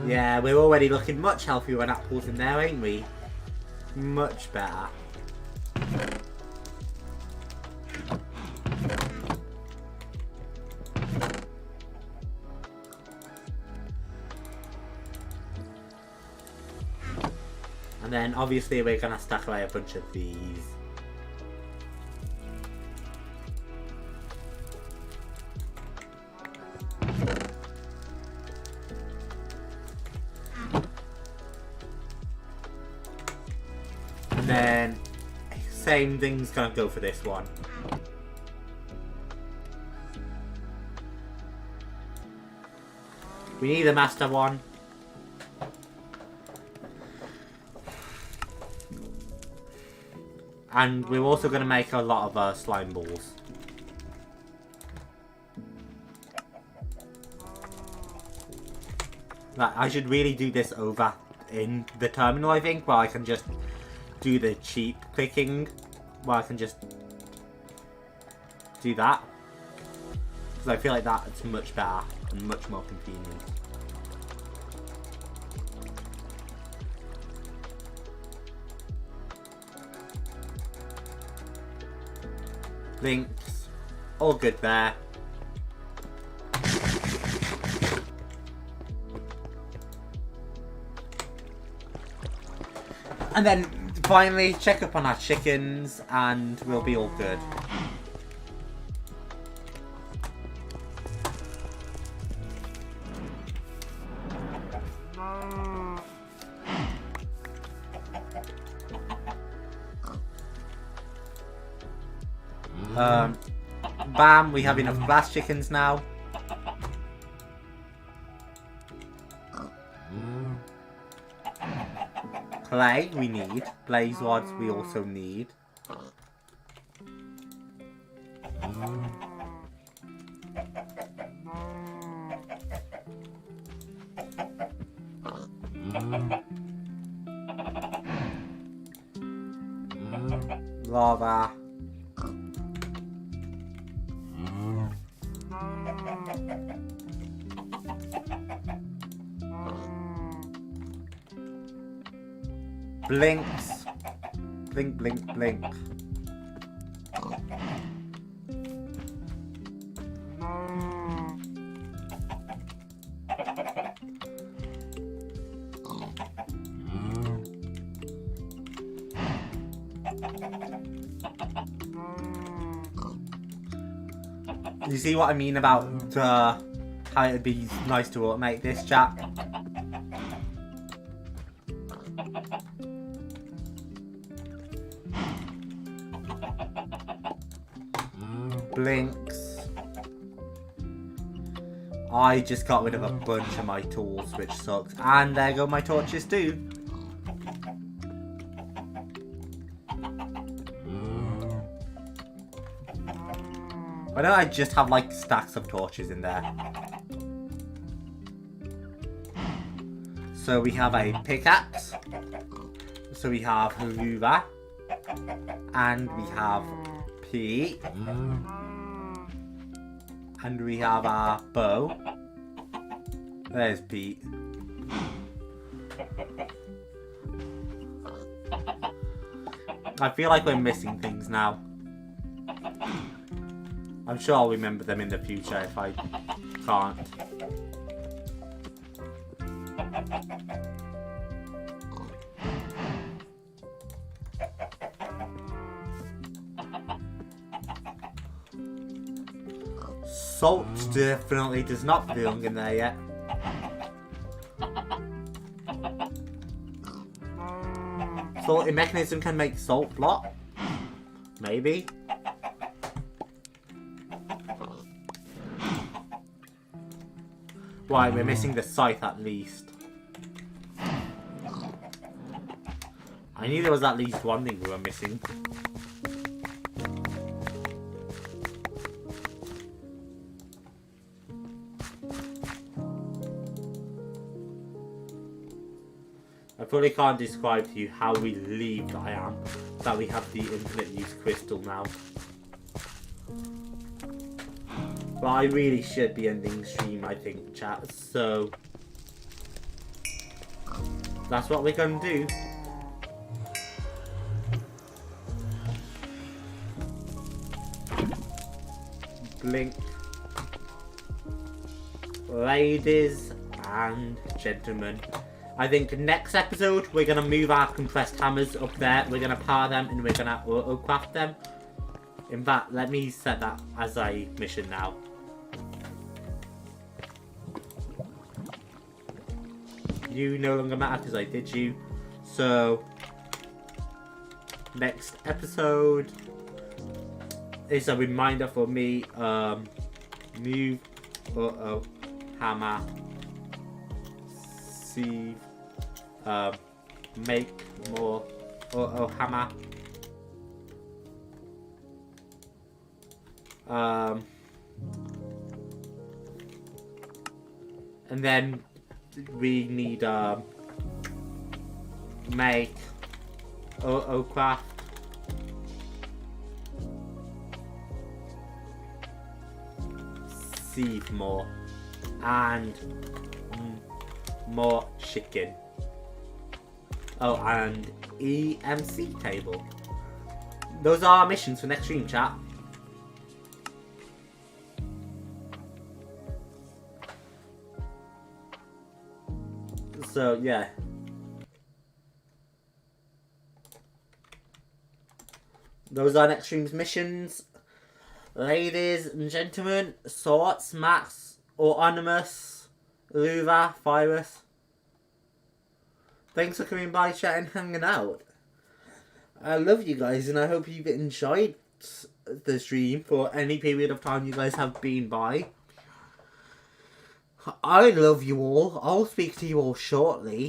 Yeah, we're already looking much healthier with apples in there, ain't we? Much better. And then obviously we're gonna stack away a bunch of these. And then same thing's gonna go for this one. We need a master one. And we're also going to make a lot of slime balls. Like, I should really do this over in the terminal, I think, where I can just do the cheap clicking. Where I can just do that. Because I feel like that's much better and much more convenient. Links, all good there. And then finally check up on our chickens and we'll be all good. Bam, we have enough glass chickens now. Clay we need. Blaze rods we also need. Lava. Blinks. Blink, blink, blink. You see what I mean about how it'd be nice to automate this, chat? Blinks. I just got rid of a bunch of my tools, which sucks. And there go my torches too. Why don't I just have like stacks of torches in there? So we have a pickaxe. So we have Luva. And we have Pete. And we have our bow. There's Pete. I feel like we're missing things now. I'm sure I'll remember them in the future if I can't. Salt definitely does not belong in there yet. Salting mechanism can make salt block? Maybe. Why, we're missing the scythe at least. I knew there was at least one thing we were missing. I probably can't describe to you how relieved I am that we have the infinite use crystal now. But I really should be ending stream, I think, chat. So that's what we're gonna do. Blink. Ladies and gentlemen, I think next episode we're going to move our compressed hammers up there. We're going to power them and we're going to auto-craft them. In fact, let me set that as a mission now. You no longer matter because I did you. So, next episode is a reminder for me. Move auto-hammer. See, make more auto hammer. And then we need make auto craft. Sieve more and more chicken. Oh, and EMC table. Those are our missions for next stream, chat. So, yeah. Those are next stream's missions. Ladies and gentlemen, Sorts, Max, Anonymous, Luva, Virus. Thanks for coming by, chat, and hanging out. I love you guys, and I hope you've enjoyed the stream for any period of time you guys have been by. I love you all. I'll speak to you all shortly.